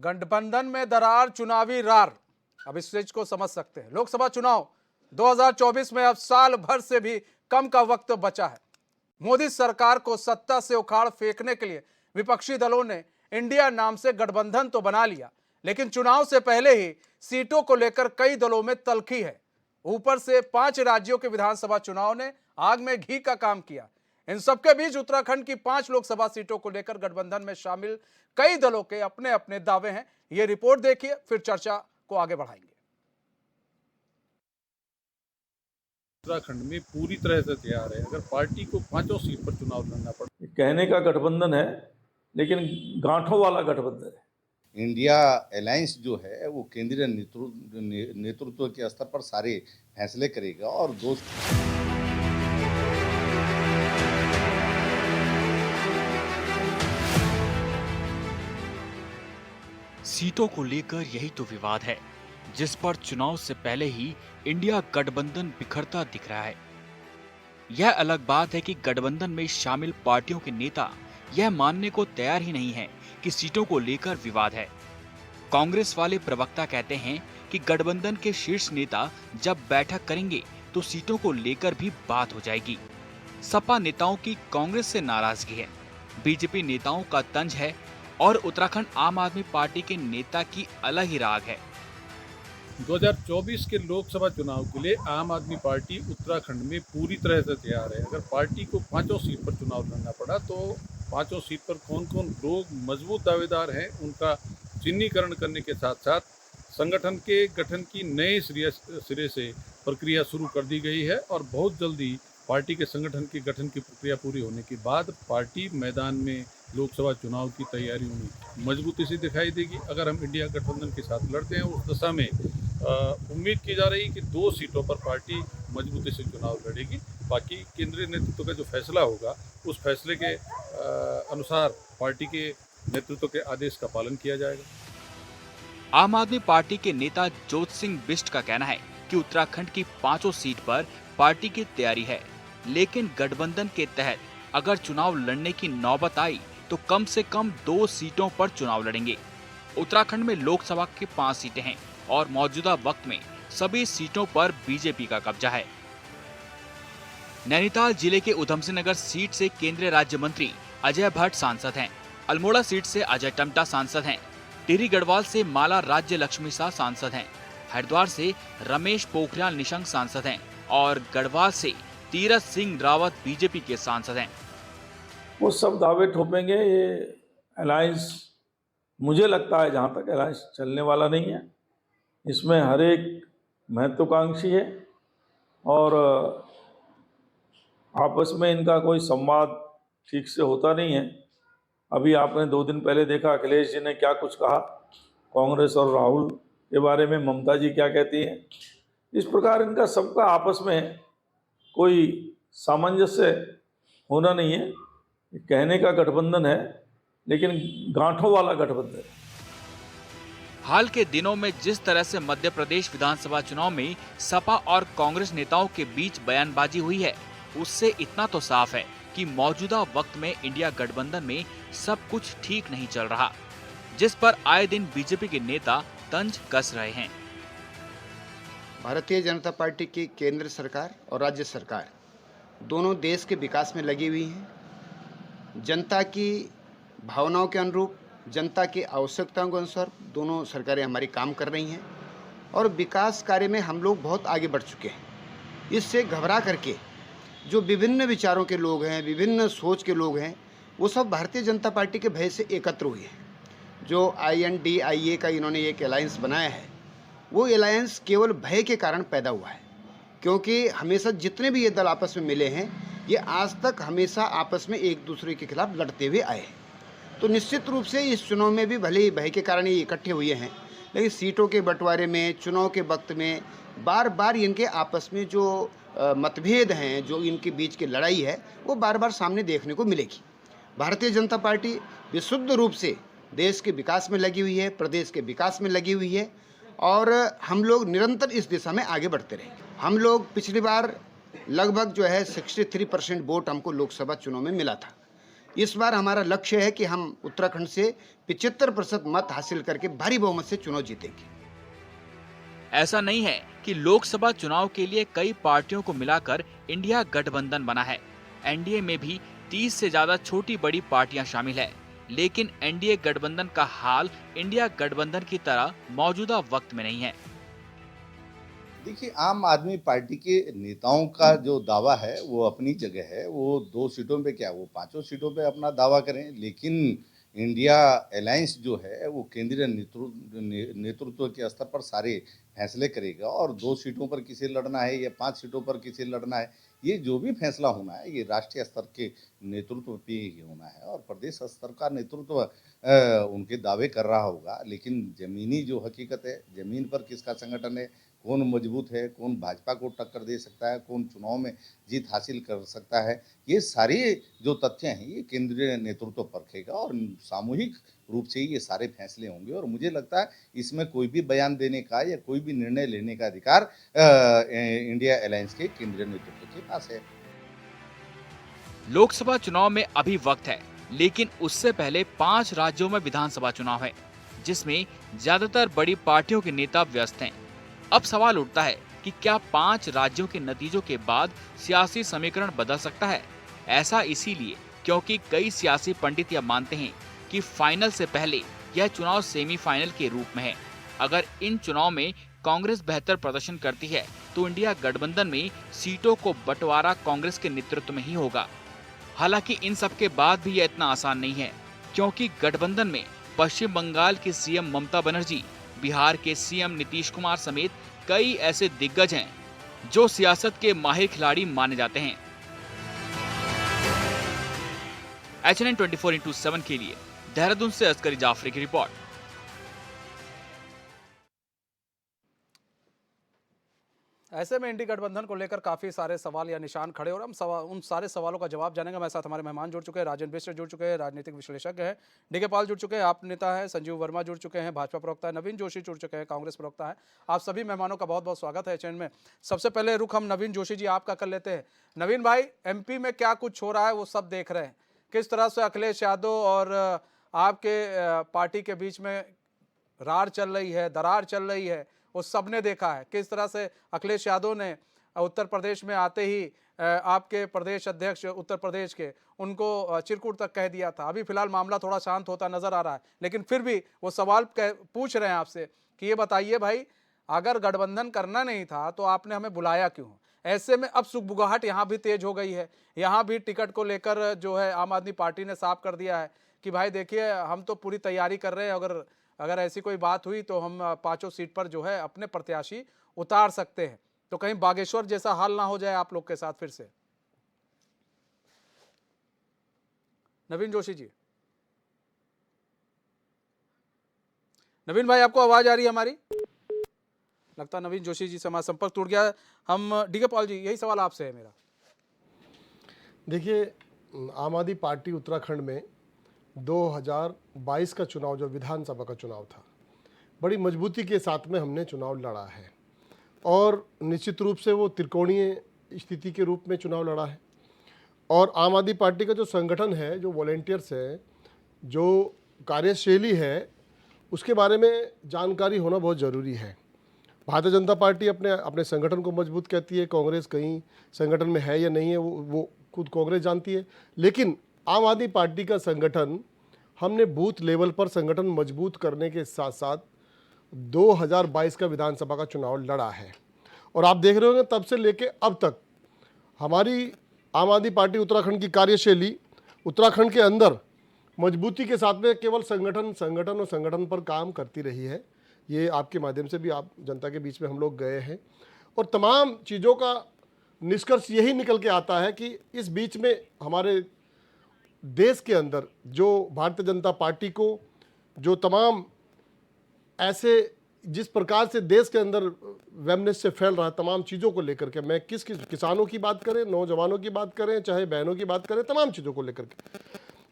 गठबंधन में दरार, चुनावी रार। अब इस चीज को समझ सकते हैं। लोकसभा चुनाव 2024 में अब साल भर से भी कम का वक्त बचा है। मोदी सरकार को सत्ता से उखाड़ फेंकने के लिए विपक्षी दलों ने इंडिया नाम से गठबंधन तो बना लिया, लेकिन चुनाव से पहले ही सीटों को लेकर कई दलों में तल्खी है। ऊपर से 5 राज्यों के विधानसभा चुनाव ने आग में घी का काम किया। इन सबके बीच उत्तराखंड की 5 लोकसभा सीटों को लेकर गठबंधन में शामिल कई दलों के अपने अपने दावे हैं। ये रिपोर्ट देखिए, फिर चर्चा को आगे बढ़ाएंगे। उत्तराखंड में पूरी तरह से तैयार है। अगर पार्टी को 5 सीट पर चुनाव लड़ना पड़े, कहने का गठबंधन है लेकिन गांठों वाला गठबंधन है। इंडिया अलायंस जो है वो केंद्रीय नेतृत्व के स्तर पर सारे फैसले करेगा और सीटों को लेकर यही तो विवाद है, जिस पर चुनाव से पहले ही इंडिया गठबंधन बिखरता दिख रहा है। यह अलग बात है कि गठबंधन में शामिल पार्टियों के नेता यह मानने को तैयार ही नहीं है कि सीटों को लेकर विवाद है। कांग्रेस वाले प्रवक्ता कहते हैं कि गठबंधन के शीर्ष नेता जब बैठक करेंगे तो सीटों को लेकर भी बात हो जाएगी। सपा नेताओं की कांग्रेस से नाराजगी है, बीजेपी नेताओं का तंज है और उत्तराखंड आम आदमी पार्टी के नेता की अलग ही राग है। 2024 के लोकसभा चुनाव के लिए आम आदमी पार्टी उत्तराखंड में पूरी तरह से तैयार है। अगर पार्टी को 5 सीट पर चुनाव लड़ना पड़ा तो 5 सीट पर कौन कौन लोग मजबूत दावेदार हैं उनका चिन्हीकरण करने के साथ साथ संगठन के गठन की नए सिरे से प्रक्रिया शुरू कर दी गई है और बहुत जल्दी पार्टी के संगठन के गठन की प्रक्रिया पूरी होने के बाद पार्टी मैदान में लोकसभा चुनाव की तैयारियों में मजबूती से दिखाई देगी। अगर हम इंडिया गठबंधन के साथ लड़ते हैं उस दशा में उम्मीद की जा रही है कि 2 सीटों पर पार्टी मजबूती से चुनाव लड़ेगी। बाकी केंद्रीय नेतृत्व का जो फैसला होगा उस फैसले के अनुसार पार्टी के नेतृत्व के आदेश का पालन किया जाएगा। आम आदमी पार्टी के नेता जोत सिंह बिष्ट का कहना है कि उत्तराखंड की 5 सीट पर पार्टी की तैयारी है, लेकिन गठबंधन के तहत अगर चुनाव लड़ने की नौबत आई तो कम से कम 2 सीटों पर चुनाव लड़ेंगे। उत्तराखंड में लोकसभा की 5 सीटें हैं और मौजूदा वक्त में सभी सीटों पर बीजेपी का कब्जा है। नैनीताल जिले के उधमसिंह नगर सीट से केंद्रीय राज्य मंत्री अजय भट्ट सांसद हैं। अल्मोड़ा सीट से अजय टम्टा सांसद हैं। टिहरी गढ़वाल से माला राज्य लक्ष्मी शाह सांसद हैं। हरिद्वार से रमेश पोखरियाल निशंक सांसद हैं और गढ़वाल से तीरथ सिंह रावत बीजेपी के सांसद हैं। वो सब दावे ठोपेंगे। ये अलायंस मुझे लगता है जहाँ तक अलायंस चलने वाला नहीं है। इसमें हर एक महत्वाकांक्षी है और आपस में इनका कोई संवाद ठीक से होता नहीं है। अभी आपने 2 दिन पहले देखा अखिलेश जी ने क्या कुछ कहा कांग्रेस और राहुल के बारे में, ममता जी क्या कहती हैं। इस प्रकार इनका सबका आपस में कोई सामंजस्य होना नहीं है। कहने का गठबंधन है लेकिन गांठों वाला गठबंधन है। हाल के दिनों में जिस तरह से मध्य प्रदेश विधानसभा चुनाव में सपा और कांग्रेस नेताओं के बीच बयानबाजी हुई है, उससे इतना तो साफ है कि मौजूदा वक्त में इंडिया गठबंधन में सब कुछ ठीक नहीं चल रहा, जिस पर आए दिन बीजेपी के नेता तंज कस रहे हैं। भारतीय जनता पार्टी की केंद्र सरकार और राज्य सरकार दोनों देश के विकास में लगी हुई हैं। जनता की भावनाओं के अनुरूप, जनता की आवश्यकताओं के अनुसार दोनों सरकारें हमारी काम कर रही हैं और विकास कार्य में हम लोग बहुत आगे बढ़ चुके हैं। इससे घबरा करके जो विभिन्न विचारों के लोग हैं, विभिन्न सोच के लोग हैं, वो सब भारतीय जनता पार्टी के भय से एकत्र हुए हैं। जो INDIA का इन्होंने एक अलायंस बनाया है, वो अलायंस केवल भय के कारण पैदा हुआ है, क्योंकि हमेशा जितने भी ये दल आपस में मिले हैं, ये आज तक हमेशा आपस में एक दूसरे के खिलाफ लड़ते हुए आए हैं। तो निश्चित रूप से इस चुनाव में भी भले ही भय के कारण ये इकट्ठे हुए हैं, लेकिन सीटों के बंटवारे में, चुनाव के वक्त में बार बार इनके आपस में जो मतभेद हैं, जो इनके बीच की लड़ाई है, वो बार बार सामने देखने को मिलेगी। भारतीय जनता पार्टी विशुद्ध रूप से देश के विकास में लगी हुई है, प्रदेश के विकास में लगी हुई है और हम लोग निरंतर इस दिशा में आगे बढ़ते रहेंगे। हम लोग पिछली बार लगभग जो है 63% वोट हमको लोकसभा चुनाव में मिला था। इस बार हमारा लक्ष्य है कि हम उत्तराखंड से 75% मत हासिल करके भारी बहुमत से चुनाव जीतेंगे। ऐसा नहीं है कि लोकसभा चुनाव के लिए कई पार्टियों को मिलाकर इंडिया गठबंधन बना है। एनडीए में भी 30 से ज्यादा छोटी बड़ी पार्टियां शामिल है, लेकिन एनडीए गठबंधन का हाल इंडिया गठबंधन की तरह मौजूदा वक्त में नहीं है। देखिए, आम आदमी पार्टी के नेताओं का जो दावा है वो अपनी जगह है। वो 2 सीटों पे क्या, वो 5 सीटों पे अपना दावा करें, लेकिन इंडिया अलायंस जो है वो केंद्रीय नेतृत्व के स्तर पर सारे फैसले करेगा और 2 सीटों पर किसे लड़ना है या 5 सीटों पर किसे लड़ना है, ये जो भी फैसला होना है ये राष्ट्रीय स्तर के नेतृत्व पे ही होना है और प्रदेश स्तर का नेतृत्व उनके दावे कर रहा होगा। लेकिन ज़मीनी जो हकीकत है, ज़मीन पर किसका संगठन है, कौन मजबूत है, कौन भाजपा को टक्कर दे सकता है, कौन चुनाव में जीत हासिल कर सकता है, ये सारे जो तथ्य हैं ये केंद्रीय नेतृत्व परखेगा और सामूहिक रूप से ये सारे फैसले होंगे। और मुझे लगता है इसमें कोई भी बयान देने का या कोई भी निर्णय लेने का अधिकार इंडिया अलायंस के केंद्रीय नेतृत्व के पास है। लोकसभा चुनाव में अभी वक्त है, लेकिन उससे पहले 5 राज्यों में विधानसभा चुनाव है, जिसमें ज्यादातर बड़ी पार्टियों के नेता व्यस्त हैं। अब सवाल उठता है कि क्या 5 राज्यों के नतीजों के बाद सियासी समीकरण बदल सकता है? ऐसा इसीलिए क्योंकि कई सियासी पंडित यह मानते हैं कि फाइनल से पहले यह चुनाव सेमीफाइनल के रूप में है। अगर इन चुनाव में कांग्रेस बेहतर प्रदर्शन करती है तो इंडिया गठबंधन में सीटों को बंटवारा कांग्रेस के नेतृत्व में ही होगा। हालांकि इन सब के बाद भी यह इतना आसान नहीं है, क्योंकि गठबंधन में पश्चिम बंगाल की सीएम ममता बनर्जी, बिहार के सीएम नीतीश कुमार समेत कई ऐसे दिग्गज हैं जो सियासत के माहिर खिलाड़ी माने जाते हैं। HNN 24x7 के लिए देहरादून से अस्करी जाफरी की रिपोर्ट। ऐसे में इंडी गठबंधन को लेकर काफी सारे सवाल या निशान खड़े और हम उन सारे सवालों का जवाब जानेंगे। हमारे साथ हमारे मेहमान जुड़ चुके हैं, राजन मिश्र जुड़ चुके हैं, राजनीतिक विश्लेषज्ञ हैं, डीके पाल जुड़ चुके हैं, आप नेता हैं, संजीव वर्मा जुड़ चुके हैं, भाजपा प्रवक्ता है, नवीन जोशी जुड़ चुके हैं, कांग्रेस प्रवक्ता है। आप सभी मेहमानों का बहुत बहुत स्वागत है चैनल में। सबसे पहले रुख हम नवीन जोशी जी आपका कर लेते हैं। नवीन भाई, एमपी में क्या कुछ हो रहा है वो सब देख रहे हैं, किस तरह से अखिलेश यादव और आपके पार्टी के बीच में रार चल रही है, दरार चल रही है, वो सबने देखा है। किस तरह से अखिलेश यादव ने उत्तर प्रदेश में आते ही आपके प्रदेश अध्यक्ष उत्तर प्रदेश के उनको चिरकुट तक कह दिया था। अभी फिलहाल मामला थोड़ा शांत होता नजर आ रहा है, लेकिन फिर भी वो सवाल पूछ रहे हैं आपसे कि ये बताइए भाई, अगर गठबंधन करना नहीं था तो आपने हमें बुलाया क्यों? ऐसे में अब सुगबुगाहट यहाँ भी तेज हो गई है। यहाँ भी टिकट को लेकर जो है आम आदमी पार्टी ने साफ कर दिया है कि भाई देखिए, हम तो पूरी तैयारी कर रहे हैं, अगर ऐसी कोई बात हुई तो हम 5 सीट पर जो है अपने प्रत्याशी उतार सकते हैं। तो कहीं बागेश्वर जैसा हाल ना हो जाए आप लोग के साथ फिर से। नवीन जोशी जी, नवीन भाई आपको आवाज आ रही है हमारी? लगता है नवीन जोशी जी से हमारा संपर्क टूट गया। हम डीके पाल जी, यही सवाल आपसे है मेरा। देखिए, आम आदमी पार्टी उत्तराखंड में 2022 का चुनाव, जो विधानसभा का चुनाव था, बड़ी मजबूती के साथ में हमने चुनाव लड़ा है और निश्चित रूप से वो त्रिकोणीय स्थिति के रूप में चुनाव लड़ा है। और आम आदमी पार्टी का जो संगठन है, जो वॉलेंटियर्स है, जो कार्यशैली है, उसके बारे में जानकारी होना बहुत ज़रूरी है। भारतीय जनता पार्टी अपने संगठन को मजबूत कहती है, कांग्रेस कहीं संगठन में है या नहीं है वो खुद कांग्रेस जानती है। लेकिन आम आदमी पार्टी का संगठन, हमने बूथ लेवल पर संगठन मजबूत करने के साथ साथ 2022 का विधानसभा का चुनाव लड़ा है। और आप देख रहे होंगे तब से लेके अब तक हमारी आम आदमी पार्टी उत्तराखंड की कार्यशैली उत्तराखंड के अंदर मजबूती के साथ में केवल संगठन पर काम करती रही है। ये आपके माध्यम से भी आप जनता के बीच में हम लोग गए हैं और तमाम चीज़ों का निष्कर्ष यही निकल के आता है कि इस बीच में हमारे देश के अंदर जो भारतीय जनता पार्टी को जो तमाम ऐसे जिस प्रकार से देश के अंदर वैमनस्य फैल रहा है तमाम चीज़ों को लेकर के, मैं किस किसानों की बात करें, नौजवानों की बात करें, चाहे बहनों की बात करें, तमाम चीज़ों को लेकर के,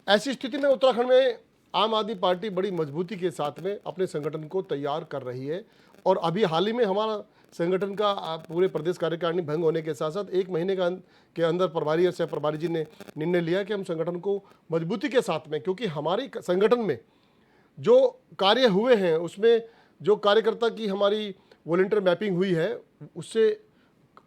ऐसी स्थिति में उत्तराखंड में आम आदमी पार्टी बड़ी मजबूती के साथ में अपने संगठन को तैयार कर रही है और अभी हाल ही में हमारा संगठन का पूरे प्रदेश कार्यकारिणी भंग होने के साथ साथ 1 महीने के अंदर प्रभारी और सह प्रभारी जी ने निर्णय लिया कि हम संगठन को मजबूती के साथ में, क्योंकि हमारी संगठन में जो कार्य हुए हैं उसमें जो कार्यकर्ता की हमारी वॉलंटियर मैपिंग हुई है, उससे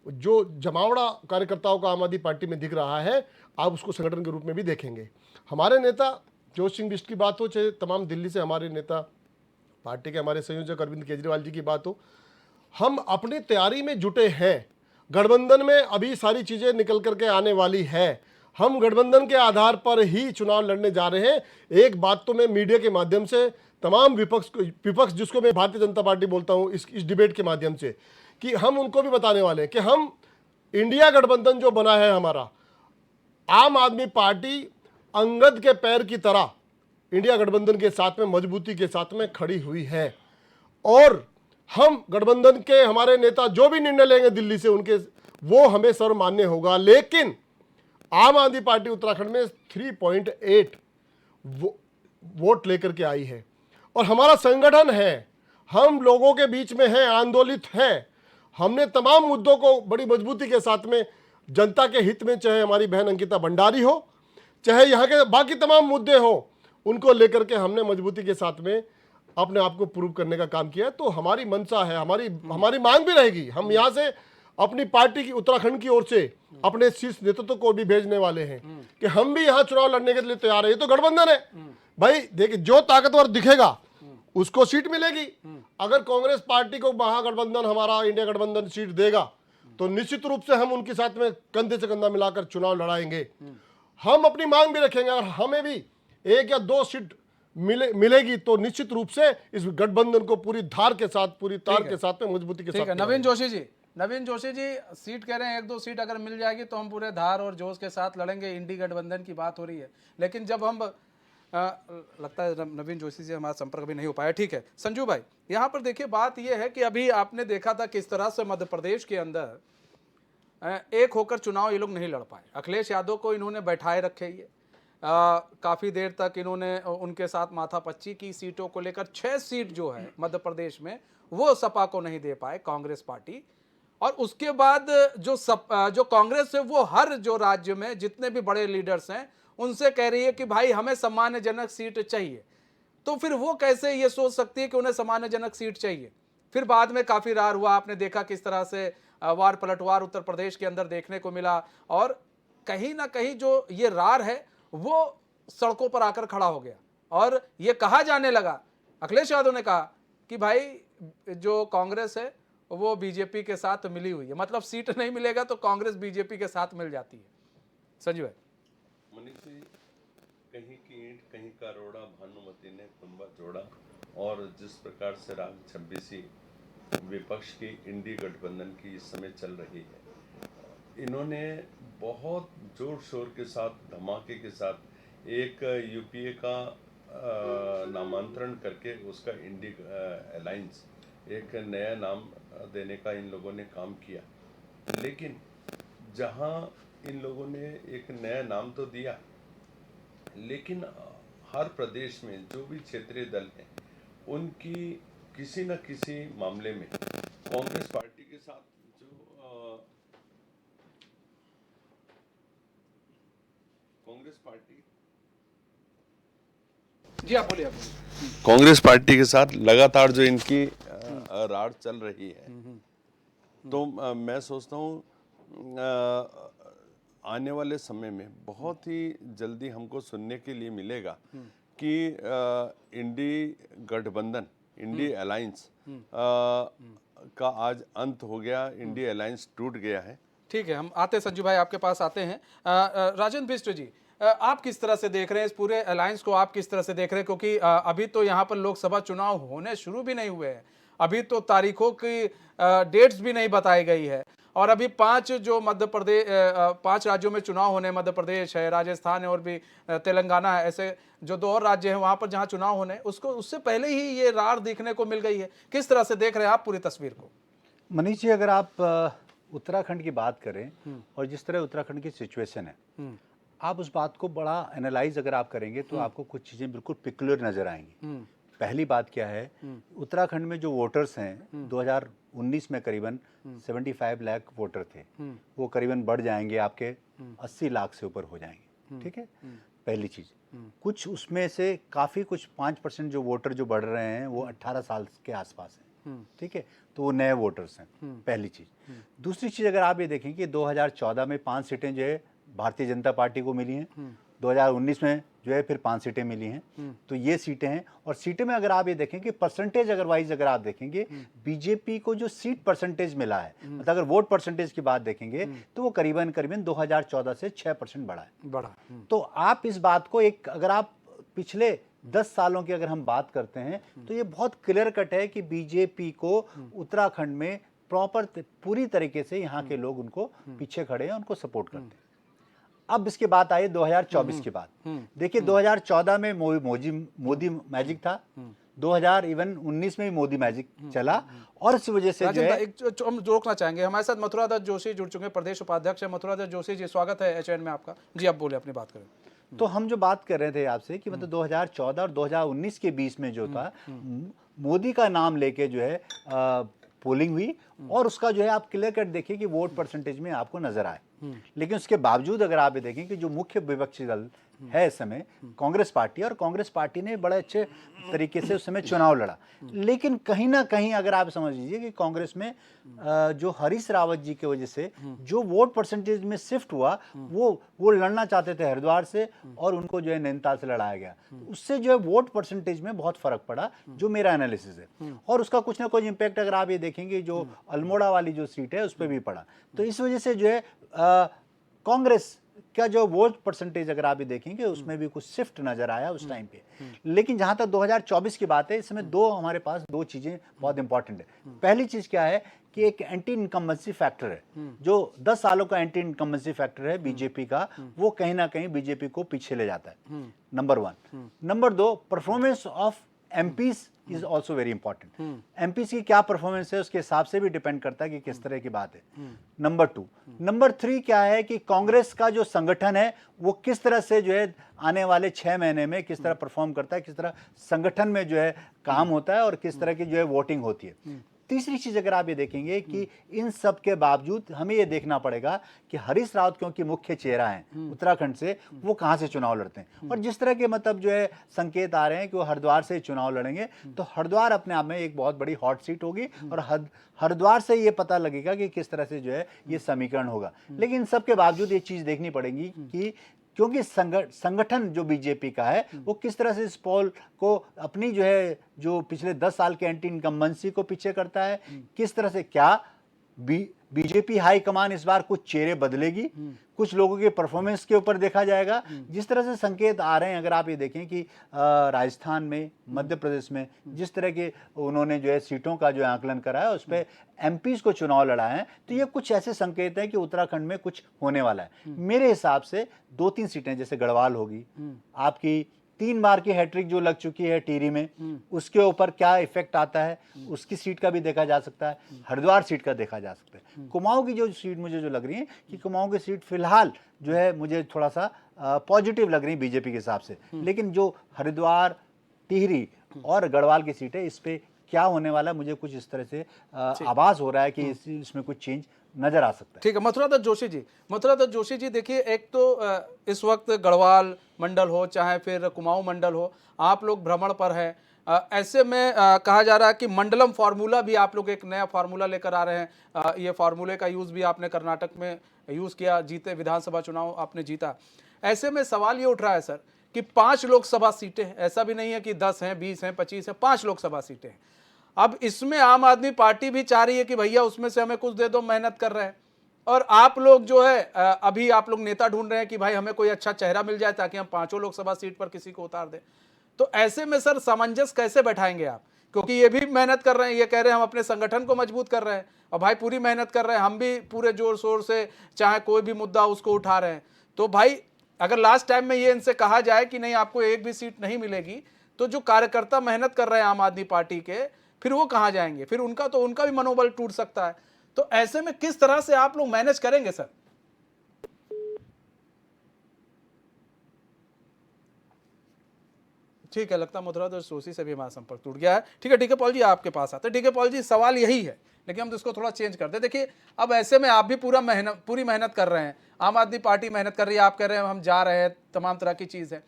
जो जमावड़ा कार्यकर्ताओं का आम आदमी पार्टी में दिख रहा है, आप उसको संगठन के रूप में भी देखेंगे। हमारे नेता जोश सिंह बिष्ट की बात हो, चाहे तमाम दिल्ली से हमारे नेता पार्टी के हमारे संयोजक अरविंद केजरीवाल जी की बात हो, हम अपनी तैयारी में जुटे हैं। गठबंधन में अभी सारी चीज़ें निकल करके आने वाली है। हम गठबंधन के आधार पर ही चुनाव लड़ने जा रहे हैं। एक बात तो मैं मीडिया के माध्यम से तमाम विपक्ष जिसको मैं भारतीय जनता पार्टी बोलता हूं, इस डिबेट के माध्यम से, कि हम उनको भी बताने वाले हैं कि हम इंडिया गठबंधन जो बना है हमारा, आम आदमी पार्टी अंगद के पैर की तरह इंडिया गठबंधन के साथ में मजबूती के साथ में खड़ी हुई है। और हम गठबंधन के हमारे नेता जो भी निर्णय लेंगे दिल्ली से, उनके वो हमें सर्वमान्य होगा। लेकिन आम आदमी पार्टी उत्तराखंड में 3.8 वोट लेकर के आई है और हमारा संगठन है, हम लोगों के बीच में है, आंदोलित है। हमने तमाम मुद्दों को बड़ी मजबूती के साथ में जनता के हित में, चाहे हमारी बहन अंकिता भंडारी हो, चाहे यहाँ के बाकी तमाम मुद्दे हो, उनको लेकर के हमने मजबूती के साथ में अपने आप को प्रूव करने का काम किया। तो हमारी मंशा है, हमारी मांग भी रहेगी। हम यहाँ से अपनी पार्टी की उत्तराखंड की ओर से अपने शीर्ष नेतृत्व को भी भेजने वाले हैं कि हम भी यहाँ चुनाव लड़ने के लिए तैयार है। ये तो गठबंधन है भाई, देखिए जो ताकतवर दिखेगा उसको सीट मिलेगी। अगर कांग्रेस पार्टी को महागठबंधन, हमारा इंडिया गठबंधन सीट देगा तो निश्चित रूप से हम उनके साथ में कंधे से कंधा मिलाकर चुनाव लड़ाएंगे। हम अपनी मांग भी रखेंगे और हमें भी 1 या 2 सीट मिलेगी तो निश्चित रूप से इस गठबंधन को पूरी धार के साथ, पूरी तार के साथ में मजबूती के साथ। नवीन जोशी जी सीट कह रहे हैं 1-2 सीट अगर मिल जाएगी तो हम पूरे धार और जोश के साथ लड़ेंगे। इंडी गठबंधन की बात हो रही है, लेकिन जब हम लगता है नवीन जोशी जी हमारा संपर्क भी नहीं हो पाया। ठीक है संजू भाई, यहाँ पर देखिए बात यह है कि अभी आपने देखा था किस तरह से मध्य प्रदेश के अंदर एक होकर चुनाव ये लोग नहीं लड़ पाए। अखिलेश यादव को इन्होंने बैठाए रखे, ये काफ़ी देर तक इन्होंने उनके साथ माथापच्ची की। सीटों को लेकर 6 सीट जो है मध्य प्रदेश में वो सपा को नहीं दे पाए कांग्रेस पार्टी। और उसके बाद जो कांग्रेस है वो हर जो राज्य में जितने भी बड़े लीडर्स हैं उनसे कह रही है कि भाई हमें सम्मानजनक सीट चाहिए। तो फिर वो कैसे ये सोच सकती है कि उन्हें सम्मानजनक सीट चाहिए? फिर बाद में काफ़ी रार हुआ, आपने देखा किस तरह से वार पलटवार उत्तर प्रदेश के अंदर देखने को मिला। और कहीं ना कहीं जो ये रार है वो सड़कों पर आकर खड़ा हो गया और ये कहा जाने लगा, अखिलेश यादव ने कहा कि भाई जो कांग्रेस है वो बीजेपी के साथ मिली हुई है, मतलब सीट नहीं मिलेगा तो कांग्रेस बीजेपी के साथ मिल जाती है। संजय भाई, मनीष जी, कहीं की ईंट कहीं का रोड़ा, भानुमति ने कुंभा जोड़ा। और जिस प्रकार से राग 26 विपक्ष की इंडी गठबंधन की इस समय चल रही है, इन्होंने बहुत जोर शोर के साथ, धमाके के साथ एक यूपीए का नामांतरण करके उसका इंडी अलायंस, एक नया नाम देने का इन लोगों ने काम किया। लेकिन जहां इन लोगों ने एक नया नाम तो दिया, लेकिन हर प्रदेश में जो भी क्षेत्रीय दल हैं उनकी किसी न किसी मामले में कांग्रेस पार्टी के साथ कांग्रेस पार्टी जी आप बोलिए। कांग्रेस पार्टी के साथ लगातार जो इनकी रार चल रही है, तो मैं सोचता हूँ आने वाले समय में बहुत ही जल्दी हमको सुनने के लिए मिलेगा कि इंडी गठबंधन, इंडी अलायंस का आज अंत हो गया, इंडी अलायंस टूट गया है। ठीक है, हम आते संजू भाई आपके पास आते हैं। राजेंद्र बिष्ट जी, आप किस तरह से देख रहे हैं इस पूरे अलायंस को? आप किस तरह से देख रहे हैं, क्योंकि अभी तो यहाँ पर लोकसभा चुनाव होने शुरू भी नहीं हुए हैं, अभी तो तारीखों की डेट्स भी नहीं बताई गई है। और अभी 5 राज्यों में चुनाव होने, मध्य प्रदेश है, राजस्थान है और भी तेलंगाना है, ऐसे जो 2 और राज्य हैं वहाँ पर जहाँ चुनाव होने, उससे पहले ही ये रार देखने को मिल गई है। किस तरह से देख रहे हैं आप पूरी तस्वीर को? मनीष जी, अगर आप उत्तराखंड की बात करें और जिस तरह उत्तराखंड की सिचुएशन है, आप उस बात को बड़ा एनालाइज अगर आप करेंगे तो आपको कुछ चीज़ें बिल्कुल पिकुलर नज़र आएंगी। पहली बात क्या है, उत्तराखंड में जो वोटर्स हैं 2019 में करीबन 75 लाख वोटर थे, वो करीबन बढ़ जाएंगे, आपके 80 लाख से ऊपर हो जाएंगे। ठीक है, पहली चीज़। कुछ उसमें से काफ़ी कुछ 5% जो वोटर जो बढ़ रहे हैं वो 18 साल के आसपास हैं। ठीक है, तो वो नए वोटर्स हैं, पहली चीज़। दूसरी चीज़, अगर आप ये देखें कि 2014 में 5 सीटें जो है भारतीय जनता पार्टी को मिली हैं, 2019 में जो है फिर 5 सीटें मिली हैं, तो ये सीटें हैं। और सीटें में अगर आप ये देखें कि परसेंटेज अगर वाइज अगर आप देखेंगे, बीजेपी को जो सीट परसेंटेज मिला है, मतलब अगर वोट परसेंटेज की बात देखेंगे तो वो करीबन 2014 से 6% बढ़ा है। तो आप इस बात को एक, अगर आप पिछले 10 सालों की अगर हम बात करते हैं तो ये बहुत क्लियर कट है कि बीजेपी को उत्तराखंड में प्रॉपर पूरी तरीके से यहाँ के लोग उनको पीछे खड़े हैं, उनको सपोर्ट करते हैं। अब इसके बाद आए 2024 की बात। देखिए 2014 में मोदी मैजिक था, 2019 में भी मोदी मैजिक चला, और इस वजह से जो है हम रोकना चाहेंगे। हमारे साथ मथुरा दत्त जोशी जुड़ चुके हैं, प्रदेश उपाध्यक्ष है। मथुरा दत्त जोशी जी, स्वागत है HN में आपका। जी, आप बोले, अपनी बात करें। तो हम जो बात कर रहे थे आपसे कि मतलब 2014 और 2019 के बीच में जो था, मोदी का नाम लेके जो है पोलिंग हुई, और उसका जो है आप क्लियर कट देखिए कि वोट परसेंटेज में आपको नजर आए। लेकिन उसके बावजूद अगर आप ये देखें कि जो मुख्य विपक्षी दल है इस समय कांग्रेस पार्टी, और कांग्रेस पार्टी ने बड़े अच्छे तरीके से उस समय चुनाव लड़ा, लेकिन कहीं ना कहीं अगर आप समझ लीजिए कि कांग्रेस में जो हरीश रावत जी की वजह से जो वोट परसेंटेज में शिफ्ट हुआ, वो लड़ना चाहते थे हरिद्वार से, और उनको जो है नैनीताल से लड़ाया गया। उससे जो है वोट परसेंटेज में बहुत फर्क पड़ा, जो मेरा एनालिसिस है, और उसका कुछ ना कुछ इम्पैक्ट अगर आप ये देखेंगे जो अल्मोड़ा वाली जो सीट है उस पर भी पड़ा। तो इस वजह से जो है कांग्रेस का जो वोट परसेंटेज अगर आप ये देखेंगे उसमें भी कुछ शिफ्ट नजर आया उस टाइम पे। लेकिन जहां तक 2024 की बात है, इसमें हमारे पास दो चीजें बहुत इंपॉर्टेंट है। पहली चीज क्या है कि एक एंटी इनकम्बेंसी फैक्टर है, जो 10 सालों का एंटी इनकम्बेंसी फैक्टर है बीजेपी का, वो कहीं ना कहीं बीजेपी को पीछे ले जाता है, number 1। Number 2, performance of MPs is also very important. MPs की क्या परफॉर्मेंस है उसके हिसाब से भी डिपेंड करता है कि किस तरह की बात है, नंबर 2। नंबर 3 क्या है कि कांग्रेस का जो संगठन है वो किस तरह से जो है आने वाले 6 महीने में किस तरह परफॉर्म करता है, किस तरह संगठन में जो है काम होता है, और किस तरह की जो है वोटिंग होती है। तीसरी चीज अगर आप ये देखेंगे कि इन सब के बावजूद हमें ये देखना पड़ेगा कि हरीश रावत क्योंकि मुख्य चेहरा हैं उत्तराखंड से, वो कहां से चुनाव लड़ते हैं, और जिस तरह के मतलब जो है संकेत आ रहे हैं कि वो हरिद्वार से चुनाव लड़ेंगे, तो हरिद्वार अपने आप में एक बहुत बड़ी हॉट सीट होगी, और हरिद्वार से ये पता लगेगा कि किस तरह से जो है ये समीकरण होगा। लेकिन इन सब के बावजूद ये चीज देखनी पड़ेगी कि क्योंकि संगठन जो बीजेपी का है वो किस तरह से इस पोल को अपनी जो है जो पिछले 10 साल के एंटी इनकम्बेंसी को पीछे करता है, किस तरह से क्या बीजेपी हाईकमान इस बार कुछ चेहरे बदलेगी, कुछ लोगों के परफॉर्मेंस के ऊपर देखा जाएगा। जिस तरह से संकेत आ रहे हैं, अगर आप ये देखें कि राजस्थान में, मध्य प्रदेश में जिस तरह के उन्होंने जो है सीटों का जो आंकलन करा है उस पर एमपीज को चुनाव लड़ा है, तो ये कुछ ऐसे संकेत हैं कि उत्तराखंड में कुछ होने वाला है। मेरे हिसाब से 2-3 सीटें, जैसे गढ़वाल होगी, आपकी 3 बार की हैट्रिक जो लग चुकी है टिहरी में, उसके ऊपर क्या इफेक्ट आता है, उसकी सीट का भी देखा जा सकता है, हरिद्वार सीट का देखा जा सकता है। कुमाऊं की जो सीट मुझे जो लग रही है कि कुमाऊं की सीट फिलहाल जो है मुझे थोड़ा सा पॉजिटिव लग रही है बीजेपी के हिसाब से, लेकिन जो हरिद्वार, टिहरी और गढ़वाल की सीट है, इस पे क्या होने वाला है, मुझे कुछ इस तरह से आभास हो रहा है कि इसमें कुछ चेंज नजर आ सकता है। ठीक है, मथुरा दत्त जोशी जी, देखिए, एक तो इस वक्त गढ़वाल मंडल हो चाहे फिर कुमाऊं मंडल हो, आप लोग भ्रमण पर हैं। ऐसे में कहा जा रहा है कि मंडलम फार्मूला भी आप लोग एक नया फार्मूला लेकर आ रहे हैं। ये फार्मूले का यूज़ भी आपने कर्नाटक में यूज़ किया, जीते, विधानसभा चुनाव आपने जीता। ऐसे में सवाल ये उठ रहा है सर कि 5 लोकसभा सीटें, ऐसा भी नहीं है कि 10 हैं, 20 हैं, 25 हैं, 5 लोकसभा सीटें हैं। अब इसमें आम आदमी पार्टी भी चाह रही है कि भैया उसमें से हमें कुछ दे दो, मेहनत कर रहे हैं, और आप लोग जो है अभी आप लोग नेता ढूंढ रहे हैं कि भाई हमें कोई अच्छा चेहरा मिल जाए ताकि हम 5 लोकसभा सीट पर किसी को उतार दें। तो ऐसे में सर सामंजस्य कैसे बैठाएंगे आप, क्योंकि ये भी मेहनत कर रहे हैं, ये कह रहे हैं हम अपने संगठन को मजबूत कर रहे हैं, और भाई पूरी मेहनत कर रहे हैं, हम भी पूरे जोर शोर से चाहे कोई भी मुद्दा उसको उठा रहे हैं। तो भाई अगर लास्ट टाइम में ये इनसे कहा जाए कि नहीं आपको एक भी सीट नहीं मिलेगी, तो जो कार्यकर्ता मेहनत कर रहे हैं आम आदमी पार्टी के, फिर वो कहाँ जाएंगे, फिर उनका भी मनोबल टूट सकता है। तो ऐसे में किस तरह से आप लोग मैनेज करेंगे सर? ठीक है, लगता मथुरा तो जोशी से भी हमारा संपर्क टूट गया है। ठीक है पॉल जी, आपके पास आते हैं। ठीक है पॉल जी, सवाल यही है, लेकिन हम तो इसको थोड़ा चेंज करते हैं। देखिए, अब ऐसे में आप भी पूरी मेहनत कर रहे हैं, आम आदमी पार्टी मेहनत कर रही है, आप कह रहे हैं हम जा रहे हैं, तमाम तरह की चीज़ है।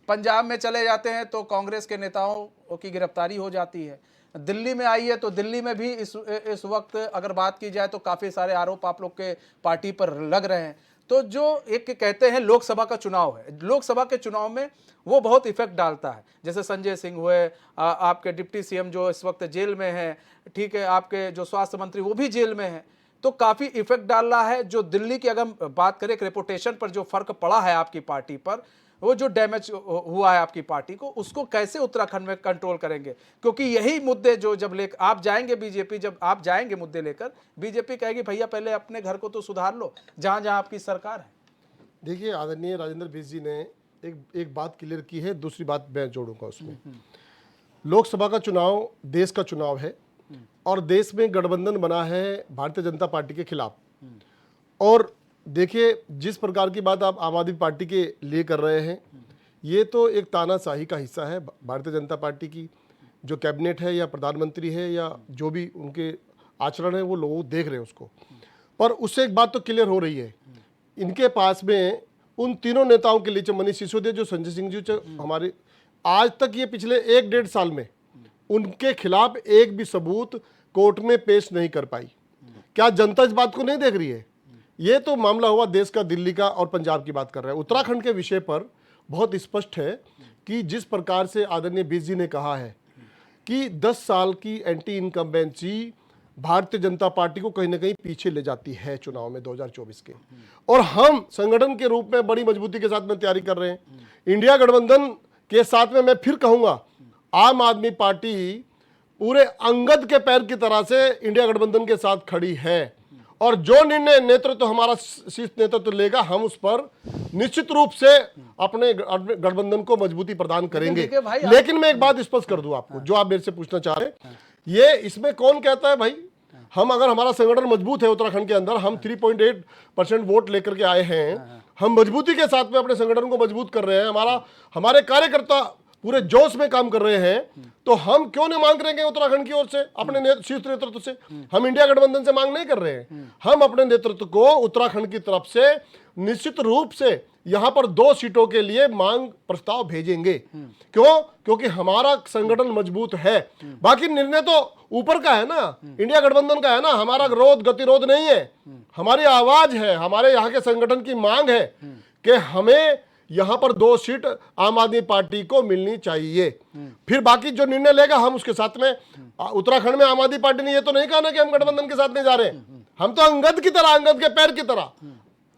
पंजाब में चले जाते हैं तो कांग्रेस के नेताओं की गिरफ्तारी हो जाती है। दिल्ली में आई है तो दिल्ली में भी इस वक्त अगर बात की जाए तो काफ़ी सारे आरोप आप लोग के पार्टी पर लग रहे हैं। तो जो एक कहते हैं लोकसभा का चुनाव है, लोकसभा के चुनाव में वो बहुत इफेक्ट डालता है। जैसे संजय सिंह हुए, आपके डिप्टी सीएम जो इस वक्त जेल में है, ठीक है, आपके जो स्वास्थ्य मंत्री वो भी जेल में है, तो काफ़ी इफेक्ट डाल रहा है। जो दिल्ली की अगर बात करें, रेपुटेशन पर जो फर्क पड़ा है आपकी पार्टी पर, वो जो डैमेज हुआ है आपकी पार्टी को, उसको कैसे उत्तराखंड में कंट्रोल करेंगे? क्योंकि यही मुद्दे जो जब लेकर आप जाएंगे बीजेपी, जब आप जाएंगे मुद्दे लेकर, बीजेपी कहेगी भैया पहले अपने घर को तो सुधार लो, जहां जहां आपकी सरकार है। देखिए, आदरणीय राजेंद्र बिष्ट जी ने एक बात क्लियर की है, दूसरी बात मैं जोड़ूंगा उसमें। लोकसभा का चुनाव देश का चुनाव है और देश में गठबंधन बना है भारतीय जनता पार्टी के खिलाफ। और देखिए, जिस प्रकार की बात आप आम आदमी पार्टी के लिए कर रहे हैं, ये तो एक तानाशाही का हिस्सा है भारतीय जनता पार्टी की। जो कैबिनेट है या प्रधानमंत्री है या जो भी उनके आचरण है, वो लोग देख रहे हैं उसको। पर उससे एक बात तो क्लियर हो रही है, इनके पास में उन तीनों नेताओं के लिए, मनीष सिसोदिया, जो संजय सिंह जी, हमारे, आज तक ये पिछले 1-1.5 साल में उनके खिलाफ एक भी सबूत कोर्ट में पेश नहीं कर पाई। क्या जनता इस बात को नहीं देख रही है? ये तो मामला हुआ देश का, दिल्ली का और पंजाब की बात कर रहे हैं। उत्तराखंड के विषय पर बहुत स्पष्ट है कि जिस प्रकार से आदरणीय बिष्ट जी ने कहा है कि 10 साल की anti incumbency Bharatiya Janata party को कहीं ना कहीं पीछे ले जाती है चुनाव में 2024 के। और हम संगठन के रूप में बड़ी मजबूती के साथ में तैयारी कर रहे हैं। इंडिया गठबंधन के साथ में मैं फिर कहूँगा, आम आदमी पार्टी पूरे अंगद के पैर की तरह से इंडिया गठबंधन के साथ खड़ी है। और जो निर्णय नेतृत्व हमारा शीर्ष नेतृत्व लेगा, हम उस पर निश्चित रूप से अपने गठबंधन को मजबूती प्रदान करेंगे। लेकिन मैं एक बात स्पष्ट कर दूं आपको, जो आप मेरे से पूछना चाह रहे हैं, ये इसमें कौन कहता है भाई, हम अगर हमारा संगठन मजबूत है उत्तराखंड के अंदर, हम 3.8% वोट लेकर के आए हैं, हम मजबूती के साथ में अपने संगठन को मजबूत कर रहे हैं, हमारे कार्यकर्ता पूरे जोश में काम कर रहे हैं, तो हम क्यों नहीं मांग रहे हैं उत्तराखंड की ओर से, अपने शीर्ष नेतृत्व से? हम इंडिया गठबंधन से मांग नहीं कर रहे हैं, हम अपने नेतृत्व को उत्तराखंड की तरफ से निश्चित रूप से यहां पर 2 सीटों के लिए मांग प्रस्ताव भेजेंगे। क्यों? क्योंकि हमारा संगठन मजबूत है। बाकी निर्णय तो ऊपर का है ना, इंडिया गठबंधन का है ना, हमारा विरोध गतिरोध नहीं है, हमारी आवाज है, हमारे यहाँ के संगठन की मांग है कि हमें यहां पर 2 सीट आम आदमी पार्टी को मिलनी चाहिए। फिर बाकी जो निर्णय लेगा हम उसके साथ में। उत्तराखंड में आम आदमी पार्टी ने ये तो नहीं कहा ना कि हम गठबंधन के साथ नहीं जा रहे, हम तो अंगद की तरह, अंगद के पैर की तरह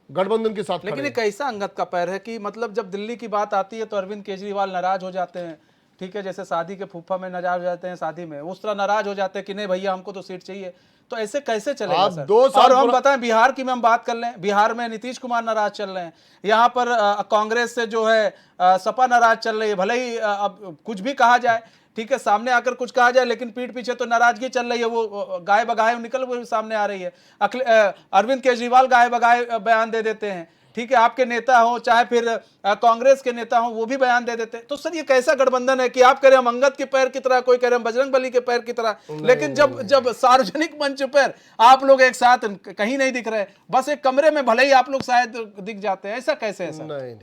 गठबंधन के साथ। लेकिन ये कैसा अंगद का पैर है कि मतलब जब दिल्ली की बात आती है तो अरविंद केजरीवाल नाराज हो जाते हैं, ठीक है, जैसे शादी के फूफा में नाराज हो जाते हैं, शादी में उस तरह नाराज हो जाते हैं कि नहीं भैया हमको तो सीट चाहिए। तो ऐसे कैसे चलेगा सर? 2 साल और हम बताएं, बिहार की में हम बात कर लें, बिहार में नीतीश कुमार नाराज चल रहे हैं, यहाँ पर कांग्रेस से जो है सपा नाराज चल रही है। भले ही अब कुछ भी कहा जाए, ठीक है, सामने आकर कुछ कहा जाए, लेकिन पीठ पीछे तो नाराजगी चल रही है, वो गाय बगाए निकल वो सामने आ रही है। अरविंद केजरीवाल गाय बगाए बयान दे देते हैं, ठीक है, आपके नेता हो चाहे फिर कांग्रेस के नेता हो, वो भी बयान दे देते हैं। तो सर ये कैसा गठबंधन है कि आप कह रहे हैं हम अंगद के पैर की तरह, कोई कह रहे हैं बजरंग बली के पैर की तरह, लेकिन जब सार्वजनिक मंच पर आप लोग एक साथ कहीं नहीं दिख रहे, बस एक कमरे में भले ही आप लोग शायद दिख जाते हैं, ऐसा कैसे है सर? नहीं,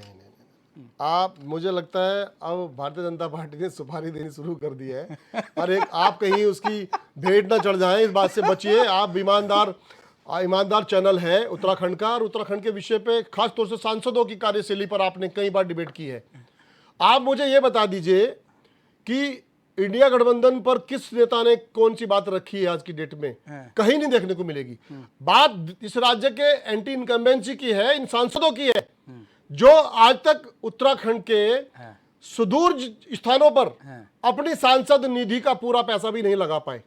आप, मुझे लगता है अब भारतीय जनता पार्टी ने सुपारी देनी शुरू कर दी है, और एक आप कहीं उसकी भेंट ना चढ़ जाए, इस बात से बचिए। आप ईमानदार चैनल है उत्तराखंड का, और उत्तराखंड के विषय पे खास तौर से सांसदों की कार्यशैली पर आपने कई बार डिबेट की है। आप मुझे ये बता दीजिए कि इंडिया गठबंधन पर किस नेता ने कौन सी बात रखी है आज की डेट में? कहीं नहीं देखने को मिलेगी। बात इस राज्य के एंटी इनकम्बेंसी की है, इन सांसदों की है जो आज तक उत्तराखंड के सुदूर स्थानों पर अपनी सांसद निधि का पूरा पैसा भी नहीं लगा पाए।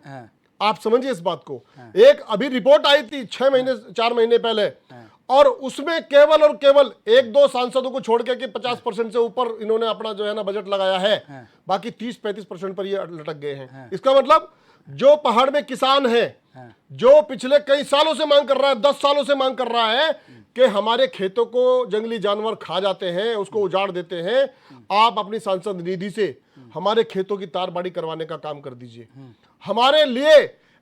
आप समझिए इस बात को। एक अभी रिपोर्ट आई थी 4 महीने पहले, और उसमें केवल और केवल 1-2 सांसदों को छोड़ के कि 50% से ऊपर इन्होंने अपना जो है ना बजट लगाया है, बाकी 30-35% पर ये लटक गए हैं। इसका मतलब जो पहाड़ में किसान है, जो पिछले कई सालों से मांग कर रहा है, 10 सालों से मांग कर रहा है कि हमारे खेतों को जंगली जानवर खा जाते हैं, उसको उजाड़ देते हैं, आप अपनी सांसद निधि से हमारे खेतों की तारबाड़ी करवाने का काम कर दीजिए, हमारे लिए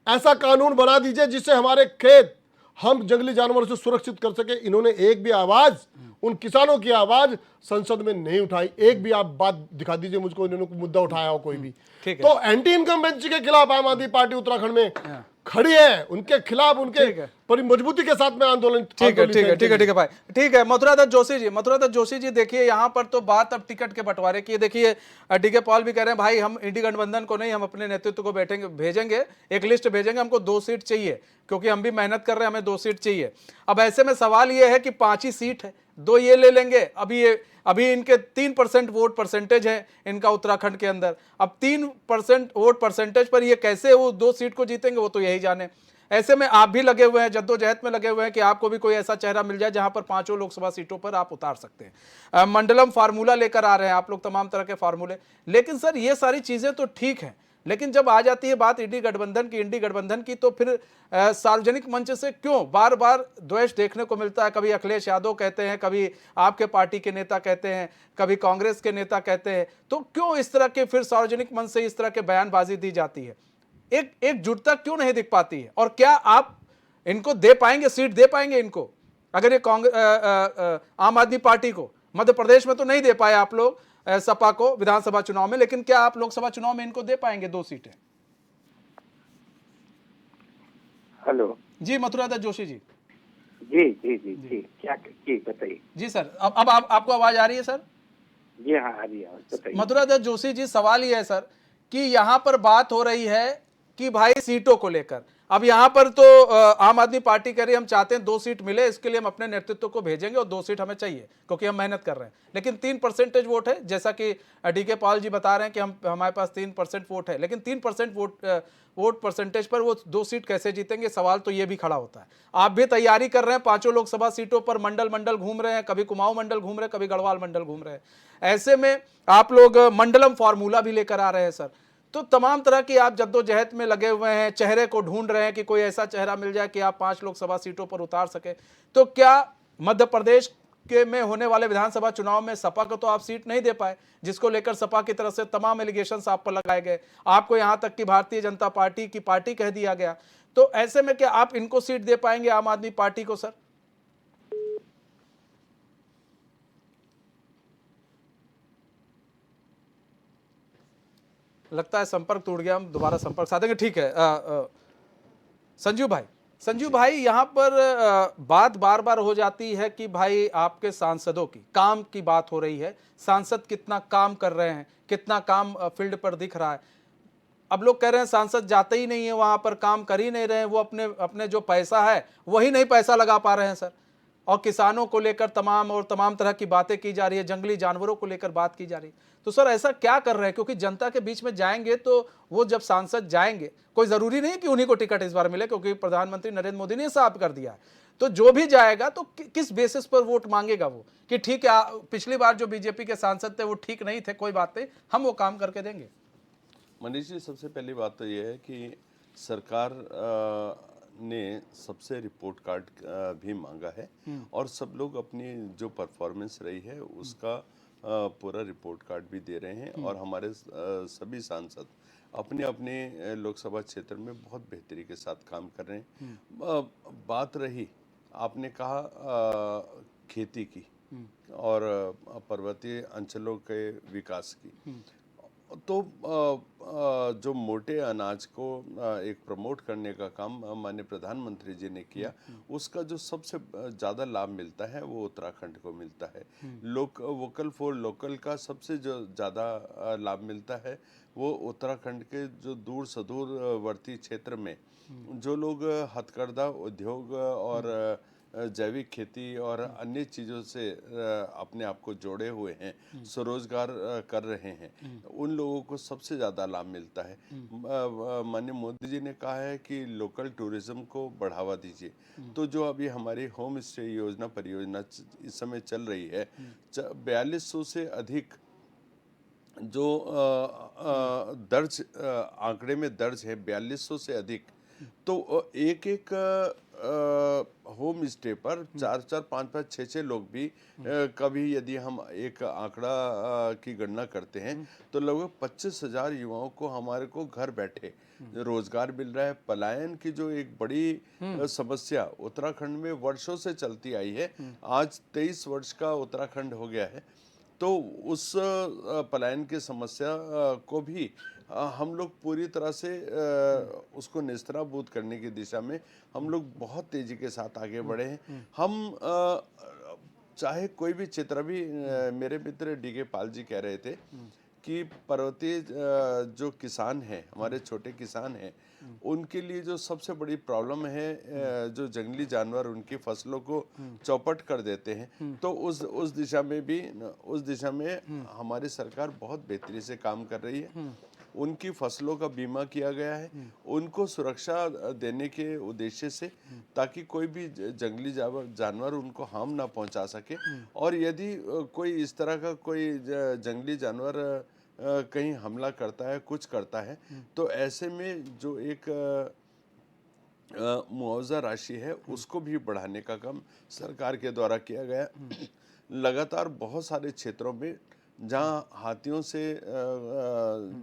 ऐसा कानून बना दीजिए जिससे हमारे खेत हम जंगली जानवरों से सुरक्षित कर सके। इन्होंने एक भी आवाज, उन किसानों की आवाज संसद में नहीं उठाई। एक भी आप बात दिखा दीजिए मुझको इन्होंने मुद्दा उठाया हो कोई भी। ठीक है। तो एंटी इनकम्बेंसी के खिलाफ आम आदमी पार्टी उत्तराखंड में खड़ी है, उनके खिलाफ उनके पर मजबूती के साथ में आंदोलन। ठीक है भाई, ठीक है। मथुरादत्त जोशी जी देखिए, यहाँ पर तो बात अब टिकट के बंटवारे की। देखिए डीके पॉल भी कह रहे हैं भाई हम इंडी गठबंधन को नहीं, हम अपने नेतृत्व को भेजेंगे, एक लिस्ट भेजेंगे, हमको 2 सीट चाहिए क्योंकि हम भी मेहनत कर रहे हैं, हमें 2 सीट चाहिए। अब ऐसे में सवाल ये है कि 5 ही सीट है, 2 ये ले लेंगे। अभी इनके 3% वोट परसेंटेज है इनका उत्तराखंड के अंदर। अब 3% वोट परसेंटेज पर ये कैसे वो 2 सीट को जीतेंगे, वो तो यही जाने। ऐसे में आप भी लगे हुए हैं, जद्दोजहद में लगे हुए हैं कि आपको भी कोई ऐसा चेहरा मिल जाए जहां पर 5 लोकसभा सीटों पर आप उतार सकते हैं। मंडलम फार्मूला लेकर आ रहे हैं आप लोग, तमाम तरह के फार्मूले। लेकिन सर ये सारी चीजें तो ठीक है, लेकिन जब आ जाती है बात इंडी गठबंधन की तो फिर सार्वजनिक मंच से क्यों बार बार द्वेष देखने को मिलता है। कभी अखिलेश यादव कहते हैं, कभी आपके पार्टी के नेता कहते हैं, कभी कांग्रेस के नेता कहते हैं। तो क्यों इस तरह के फिर सार्वजनिक मंच से इस तरह के बयानबाजी दी जाती है? एकजुटता क्यों नहीं दिख पाती है? और क्या आप इनको दे पाएंगे, सीट दे पाएंगे इनको? अगर ये आम आदमी पार्टी को मध्य प्रदेश में तो नहीं दे पाए आप लोग सपा को विधानसभा चुनाव में, लेकिन क्या आप लोकसभा चुनाव में इनको दे पाएंगे 2 सीटें? हेलो जी मथुरादत्त जोशी जी। जी क्या जी बताइए। जी सर, अब आपको आवाज आ रही है सर? जी हाँ आ रही है, बताइए। मथुरादत्त जोशी जी, सवाल ये है सर कि यहां पर बात हो रही है कि भाई सीटों को लेकर। अब यहां पर तो आम आदमी पार्टी कह रही है हम चाहते हैं 2 सीट मिले, इसके लिए हम अपने नेतृत्व को भेजेंगे और 2 सीट हमें चाहिए क्योंकि हम मेहनत कर रहे हैं। लेकिन 3% वोट है, जैसा कि डीके पॉल जी बता रहे हैं कि हमारे पास 3% वोट है, लेकिन 3% वोट परसेंटेज पर वो 2 सीट कैसे जीतेंगे? सवाल तो ये भी खड़ा होता है। आप भी तैयारी कर रहे हैं 5 लोकसभा सीटों पर, मंडल घूम रहे हैं, कभी कुमाऊं मंडल घूम रहे हैं, कभी गढ़वाल मंडल घूम रहे हैं। ऐसे में आप लोग मंडलम फॉर्मूला भी लेकर आ रहे हैं सर। तो तमाम तरह की आप जद्दोजहद में लगे हुए हैं, चेहरे को ढूंढ रहे हैं कि कोई ऐसा चेहरा मिल जाए कि आप 5 लोकसभा सीटों पर उतार सके। तो क्या मध्य प्रदेश के में होने वाले विधानसभा चुनाव में सपा को तो आप सीट नहीं दे पाए, जिसको लेकर सपा की तरफ से तमाम एलिगेशंस आप पर लगाए गए, आपको यहां तक कि भारतीय जनता पार्टी की पार्टी कह दिया गया। तो ऐसे में क्या आप इनको सीट दे पाएंगे, आम आदमी पार्टी को सर? लगता है संपर्क टूट गया, हम दोबारा संपर्क साधेंगे। ठीक है। संजीव भाई यहाँ पर बात बार बार हो जाती है कि भाई आपके सांसदों की काम की बात हो रही है, सांसद कितना काम कर रहे हैं, कितना काम फील्ड पर दिख रहा है। अब लोग कह रहे हैं सांसद जाते ही नहीं है वहां पर, काम कर ही नहीं रहे हैं, वो अपने जो पैसा है वही नहीं पैसा लगा पा रहे हैं सर। और किसानों को लेकर तमाम तरह की बातें की जा रही है, जंगली जानवरों को लेकर बात की जा रही है। तो सर ऐसा क्या कर रहे हैं? क्योंकि जनता के बीच में जाएंगे तो वो जब सांसद जाएंगे, कोई जरूरी नहीं कि उन्हीं को टिकट इस बार मिले, क्योंकि प्रधानमंत्री नरेंद्र मोदी ने साफ कर दिया है। तो जो भी जाएगा तो किस बेसिस पर वोट मांगेगा वो कि ठीक है पिछली बार जो बीजेपी के सांसद थे वो ठीक नहीं थे, कोई बात नहीं, हम वो काम करके देंगे। मनीष जी, सबसे पहली बात तो ये है कि सरकार ने सबसे रिपोर्ट कार्ड भी मांगा है और सब लोग अपनी जो परफॉर्मेंस रही है उसका पूरा रिपोर्ट कार्ड भी दे रहे हैं। और हमारे सभी सांसद अपने अपने लोकसभा क्षेत्र में बहुत बेहतरी के साथ काम कर रहे हैं। बात रही, आपने कहा खेती की और पर्वतीय अंचलों के विकास की, तो जो मोटे अनाज को एक प्रमोट करने का काम माननीय प्रधानमंत्री जी ने किया, उसका जो सबसे ज़्यादा लाभ मिलता है वो उत्तराखंड को मिलता है। वोकल फॉर लोकल का सबसे जो ज़्यादा लाभ मिलता है वो उत्तराखंड के जो दूर सुदूरवर्ती क्षेत्र में जो लोग हथकरघा उद्योग और जैविक खेती और अन्य चीज़ों से अपने आप को जोड़े हुए हैं, स्वरोजगार कर रहे हैं, उन लोगों को सबसे ज़्यादा लाभ मिलता है। माननीय मोदी जी ने कहा है कि लोकल टूरिज्म को बढ़ावा दीजिए। तो जो अभी हमारी होम स्टे परियोजना इस समय चल रही है, 4200 से अधिक जो आंकड़े में दर्ज है, 4200 से अधिक। तो एक होम स्टे पर 4-4, 5-5, 6-6 लोग भी कभी यदि हम एक आंकड़ा की गणना करते हैं तो लगभग 25,000 युवाओं को हमारे को घर बैठे रोजगार मिल रहा है। पलायन की जो एक बड़ी समस्या उत्तराखंड में वर्षों से चलती आई है, आज 23 वर्ष का उत्तराखंड हो गया है, तो उस पलायन की समस्या को भी हम लोग पूरी तरह से उसको निस्तारभूत करने की दिशा में हम लोग बहुत तेजी के साथ आगे बढ़े हैं। हम चाहे कोई भी क्षेत्र, अभी मेरे मित्र डीके पाल जी कह रहे थे कि पर्वतीय जो किसान हैं, हमारे छोटे किसान हैं, उनके लिए जो सबसे बड़ी प्रॉब्लम है जो जंगली जानवर उनकी फसलों को चौपट कर देते हैं, तो उस दिशा में हमारी सरकार बहुत बेहतरी से काम कर रही है। उनकी फसलों का बीमा किया गया है, उनको सुरक्षा देने के उद्देश्य से, ताकि कोई भी जंगली जानवर उनको हार्म ना पहुंचा सके। और यदि कोई इस तरह का कोई जंगली जानवर कहीं हमला करता है, कुछ करता है, तो ऐसे में जो एक मुआवजा राशि है उसको भी बढ़ाने का काम सरकार के द्वारा किया गया। लगातार बहुत सारे क्षेत्रों में जहां हाथियों से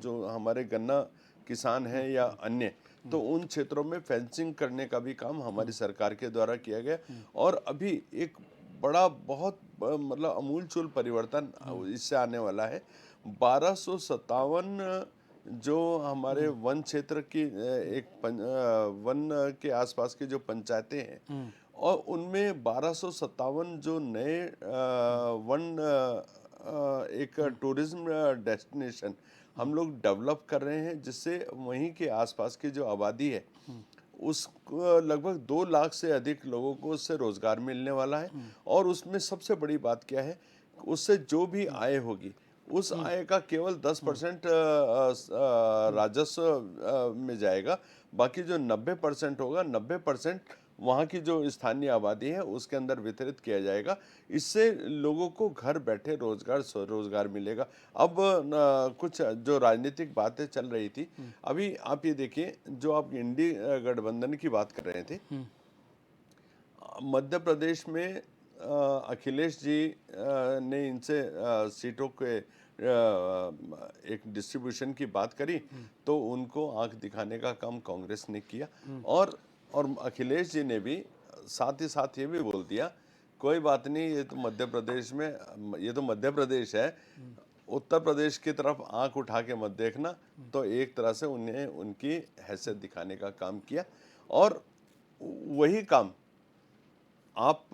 जो हमारे गन्ना किसान हैं या अन्य, तो उन क्षेत्रों में फेंसिंग करने का भी काम हमारी सरकार के द्वारा किया गया। और अभी एक बड़ा बहुत मतलब अमूलचूल परिवर्तन इससे आने वाला है। 1257 जो हमारे वन क्षेत्र की वन के आसपास की जो पंचायतें हैं, और उनमें 1257 जो नए वन एक टूरिज्म डेस्टिनेशन हम लोग डेवलप कर रहे हैं, जिससे वहीं के आसपास की जो आबादी है उस लगभग 2 लाख से अधिक लोगों को उससे रोजगार मिलने वाला है। और उसमें सबसे बड़ी बात क्या है, उससे जो भी आय होगी उस आय का केवल 10% राजस्व में जाएगा, बाकी जो 90% होगा, 90% वहाँ की जो स्थानीय आबादी है उसके अंदर वितरित किया जाएगा। इससे लोगों को घर बैठे रोजगार मिलेगा। अब कुछ जो राजनीतिक बातें चल रही थी, अभी आप ये देखिए, जो आप इंडी गठबंधन की बात कर रहे थे, मध्य प्रदेश में अखिलेश जी ने इनसे सीटों के एक डिस्ट्रीब्यूशन की बात करी, तो उनको आंख दिखाने का काम कांग्रेस ने किया। और अखिलेश जी ने भी साथ ही साथ ये भी बोल दिया, कोई बात नहीं, ये तो मध्य प्रदेश में, ये तो मध्य प्रदेश है, उत्तर प्रदेश की तरफ आंख उठा के मत देखना। तो एक तरह से उन्हें उनकी हैसियत दिखाने का काम किया। और वही काम आप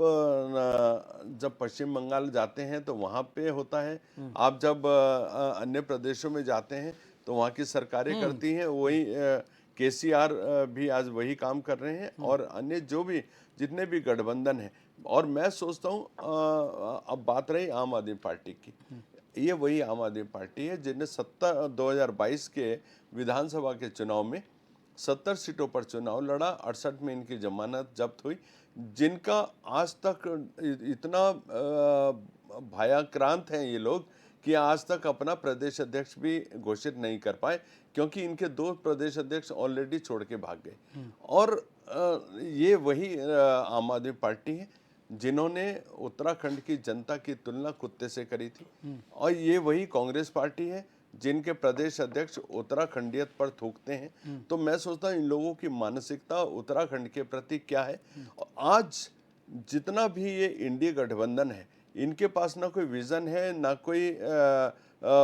जब पश्चिम बंगाल जाते हैं तो वहाँ पे होता है, आप जब अन्य प्रदेशों में जाते हैं तो वहाँ की सरकारें करती हैं। वही केसीआर भी आज वही काम कर रहे हैं, और अन्य जो भी जितने भी गठबंधन हैं। और मैं सोचता हूँ अब बात रही आम आदमी पार्टी की, ये वही आम आदमी पार्टी है जिन्हें 2022 के विधानसभा के चुनाव में 70 सीटों पर चुनाव लड़ा, 68 में इनकी जमानत जब्त हुई, जिनका आज तक इतना भयाक्रांत हैं ये लोग कि आज तक अपना प्रदेश अध्यक्ष भी घोषित नहीं कर पाए, क्योंकि इनके 2 प्रदेश अध्यक्ष ऑलरेडी छोड़ के भाग गए। और ये वही आम आदमी पार्टी है जिन्होंने उत्तराखंड की जनता की तुलना कुत्ते से करी थी। और ये वही कांग्रेस पार्टी है जिनके प्रदेश अध्यक्ष उत्तराखंडियत पर थूकते हैं। तो मैं सोचता हूँ इन लोगों की मानसिकता उत्तराखंड के प्रति क्या है। आज जितना भी ये इंडी गठबंधन है, इनके पास ना कोई विजन है, ना कोई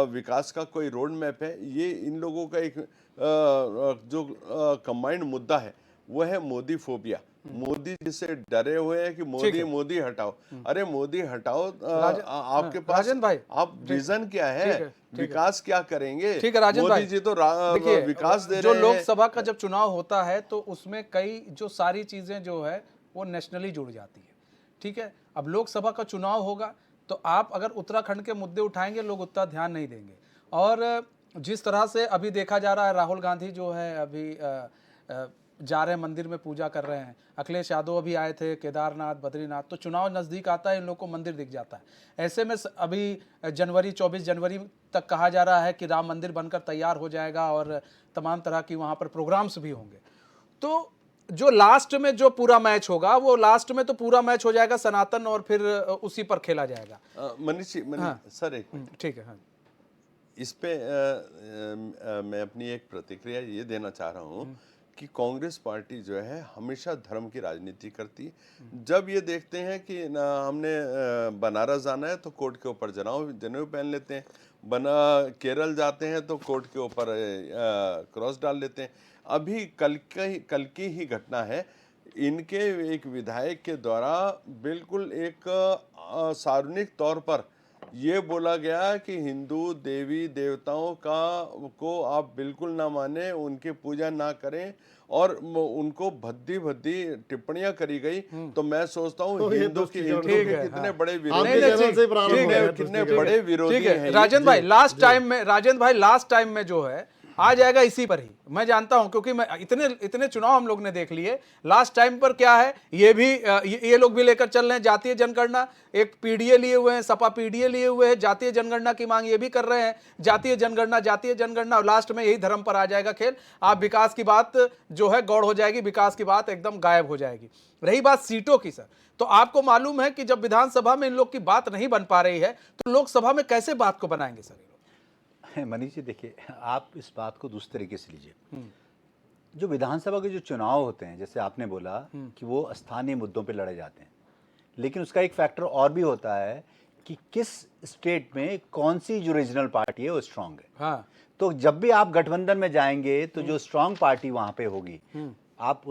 विकास का कोई रोड मैप है। ये इन लोगों का एक जो कंबाइंड मुद्दा है वो है मोदी फोबिया। मोदी जिसे डरे हुए हैं कि मोदी हटाओ। अरे मोदी हटाओ, आपके पास राजन भाई, आप विजन क्या है, विकास क्या करेंगे? ठीक है राजन भाई, मोदी जी तो विकास दे जो रहे हैं। लोकसभा का जब चुनाव होता है तो उसमें कई जो सारी चीजें जो है वो नेशनली जुड़ जाती है। ठीक है, अब लोकसभा का चुनाव होगा तो आप अगर उत्तराखंड के मुद्दे उठाएंगे, लोग उतना ध्यान नहीं देंगे। और जिस तरह से अभी देखा जा रहा है, राहुल गांधी जो है अभी जा रहे हैं मंदिर में पूजा कर रहे हैं, अखिलेश यादव अभी आए थे केदारनाथ बद्रीनाथ, तो चुनाव नज़दीक आता है इन लोगों को मंदिर दिख जाता है। ऐसे में अभी 24 जनवरी तक कहा जा रहा है कि राम मंदिर बनकर तैयार हो जाएगा और तमाम तरह की वहाँ पर प्रोग्राम्स भी होंगे। तो जो लास्ट में जो पूरा मैच होगा, वो लास्ट में तो पूरा मैच हो जाएगा सनातन और फिर उसी पर खेला जाएगा। मनीष जी, हाँ। सर एक मिनट, ठीक है। हाँ। इस पे मैं अपनी एक प्रतिक्रिया ये देना चाह रहा हूँ कि कांग्रेस पार्टी जो है हमेशा धर्म की राजनीति करती है। जब ये देखते हैं कि हमने बनारस जाना है तो कोर्ट के ऊपर जनेऊ पहन लेते हैं, केरल जाते हैं तो कोर्ट के ऊपर क्रॉस डाल लेते हैं। अभी कल की ही घटना है, इनके एक विधायक के द्वारा बिल्कुल एक सार्वजनिक तौर पर ये बोला गया कि हिंदू देवी देवताओं को आप बिल्कुल ना माने, उनकी पूजा ना करें, और उनको भद्दी भद्दी टिप्पणियां करी गई। तो मैं सोचता हूँ तो ये हिंदू तो के ठीक है, कितने हाँ। बड़े आपके विरोधी चैनल से ही प्रारंभ हो गया है, कितने ठीक है। बड़े विरोधी ठीक हैं है ये। राजेंद्र भाई, लास्ट टाइम में जो है आ जाएगा इसी पर ही, मैं जानता हूं, क्योंकि मैं इतने चुनाव हम लोग ने देख लिए। लास्ट टाइम पर क्या है, ये लोग भी लेकर चल रहे हैं जातीय जनगणना, एक पीडीए लिए हुए हैं, सपा पीडीए लिए हुए हैं, जातीय जनगणना की मांग ये भी कर रहे हैं, जातीय जनगणना, और लास्ट में यही धर्म पर आ जाएगा खेल। आप विकास की बात जो है गौड़ हो जाएगी, विकास की बात एकदम गायब हो जाएगी। रही बात सीटों की सर, तो आपको मालूम है कि जब विधानसभा में इन लोग की बात नहीं बन पा रही है तो लोकसभा में कैसे बात को बनाएंगे सर? मनीष जी देखिए, आप इस बात को दूसरे तरीके से लीजिए। जो विधानसभा के जो चुनाव होते हैं, जैसे आपने बोला कि वो स्थानीय मुद्दों पे लड़े जाते हैं, लेकिन उसका एक फैक्टर और भी होता है कि किस स्टेट में कौन सी जो रीजनल पार्टी है वो स्ट्रांग है। हाँ। तो जब भी आप गठबंधन में जाएंगे तो जो स्ट्रांग पार्टी वहां पे होगी, आप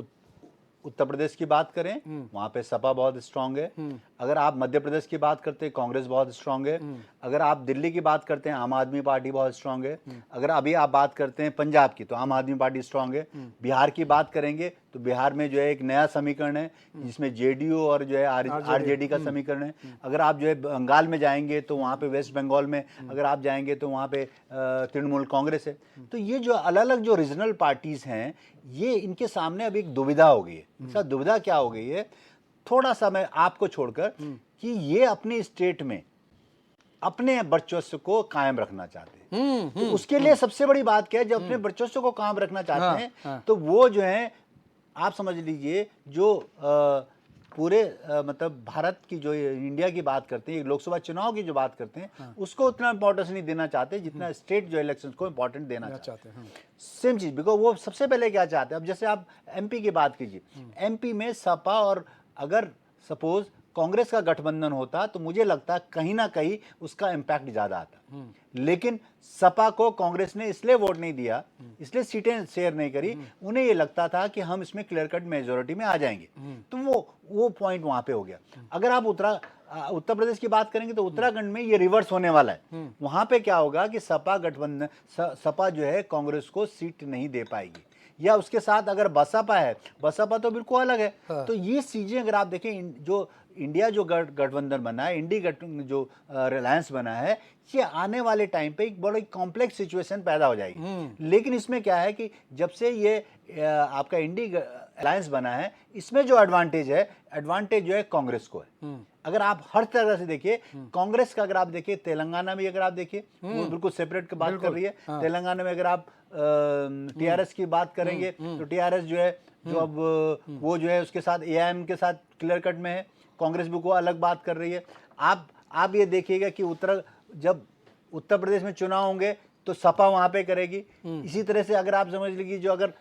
उत्तर प्रदेश की बात करें, वहां पे सपा बहुत स्ट्रांग है। अगर आप मध्य प्रदेश की बात करते हैं, कांग्रेस बहुत स्ट्रांग है। अगर आप दिल्ली की बात करते हैं, आम आदमी पार्टी बहुत स्ट्रांग है। अगर अभी आप बात करते हैं पंजाब की, तो आम आदमी पार्टी स्ट्रांग है। बिहार की बात करेंगे तो बिहार में जो है एक नया समीकरण है, जिसमें जेडीयू और जो है आरजेडी का समीकरण है। अगर आप जो है बंगाल में जाएंगे तो वहाँ पे, वेस्ट बंगाल में अगर आप जाएंगे तो वहाँ पे तृणमूल कांग्रेस है। तो ये जो अलग अलग जो रीजनल पार्टीज हैं, ये इनके सामने अब एक दुविधा हो गई है। इसका दुविधा क्या हो गई है, थोड़ा सा मैं आपको छोड़कर, कि ये अपने स्टेट में अपने वर्चस्व को कायम रखना चाहते हैं। तो उसके लिए सबसे बड़ी बात क्या है, जब अपने वर्चस्व को कायम रखना चाहते हैं तो वो जो है, आप समझ लीजिए, जो पूरे मतलब भारत की जो इंडिया की बात करते हैं, लोकसभा चुनाव की जो बात करते हैं, उसको उतना इंपॉर्टेंस नहीं देना चाहते जितना स्टेट जो इलेक्शंस को इंपॉर्टेंट देना चाहते हैं। सेम चीज, बिकॉज वो सबसे पहले क्या चाहते हैं। अब जैसे आप एमपी की बात कीजिए, एमपी में सपा और अगर सपोज कांग्रेस का गठबंधन होता तो मुझे लगता है कहीं ना कहीं उसका इंपैक्ट ज्यादा आता। लेकिन सपा को कांग्रेस ने इसलिए वोट नहीं दिया, इसलिए सीटें शेयर नहीं करी, उन्हें ये लगता था कि हम इसमें क्लियर कट मेजोरिटी में आ जाएंगे। तो वो पॉइंट वहां पे हो गया। अगर आप उत्तर प्रदेश की बात करेंगे तो उत्तराखंड में ये रिवर्स होने वाला है। वहां पे क्या होगा कि सपा जो है कांग्रेस को सीट नहीं दे पाएगी, या उसके साथ अगर बसपा है, बसपा तो बिल्कुल अलग है। तो ये चीजें अगर आप देखें, जो इंडिया जो गठबंधन बना है, जो रिलायंस बना है, ये आने वाले टाइम पे एक बड़ी कॉम्प्लेक्स सिचुएशन पैदा हो जाएगी। लेकिन इसमें क्या है कि जब से ये आपका इंडी अलायंस बना है, इसमें जो एडवांटेज जो है कांग्रेस को है। अगर आप हर तरह से देखिए, कांग्रेस का अगर आप देखिए, तेलंगाना में अगर आप देखिए, वो बिल्कुल सेपरेट की बात कर रही है। तेलंगाना में अगर आप टीआरएस की बात करेंगे तो टीआरएस जो है, जो अब वो जो है उसके साथ एआईएम के साथ क्लियर कट में है। कांग्रेस भी को अलग बात कर रही है। आप ये देखिएगा कि जब उत्तर प्रदेश में चुनाव होंगे तो सपा वहां पे करेगी। इसी तरह से अगर आप समझ लीजिए, जो अगर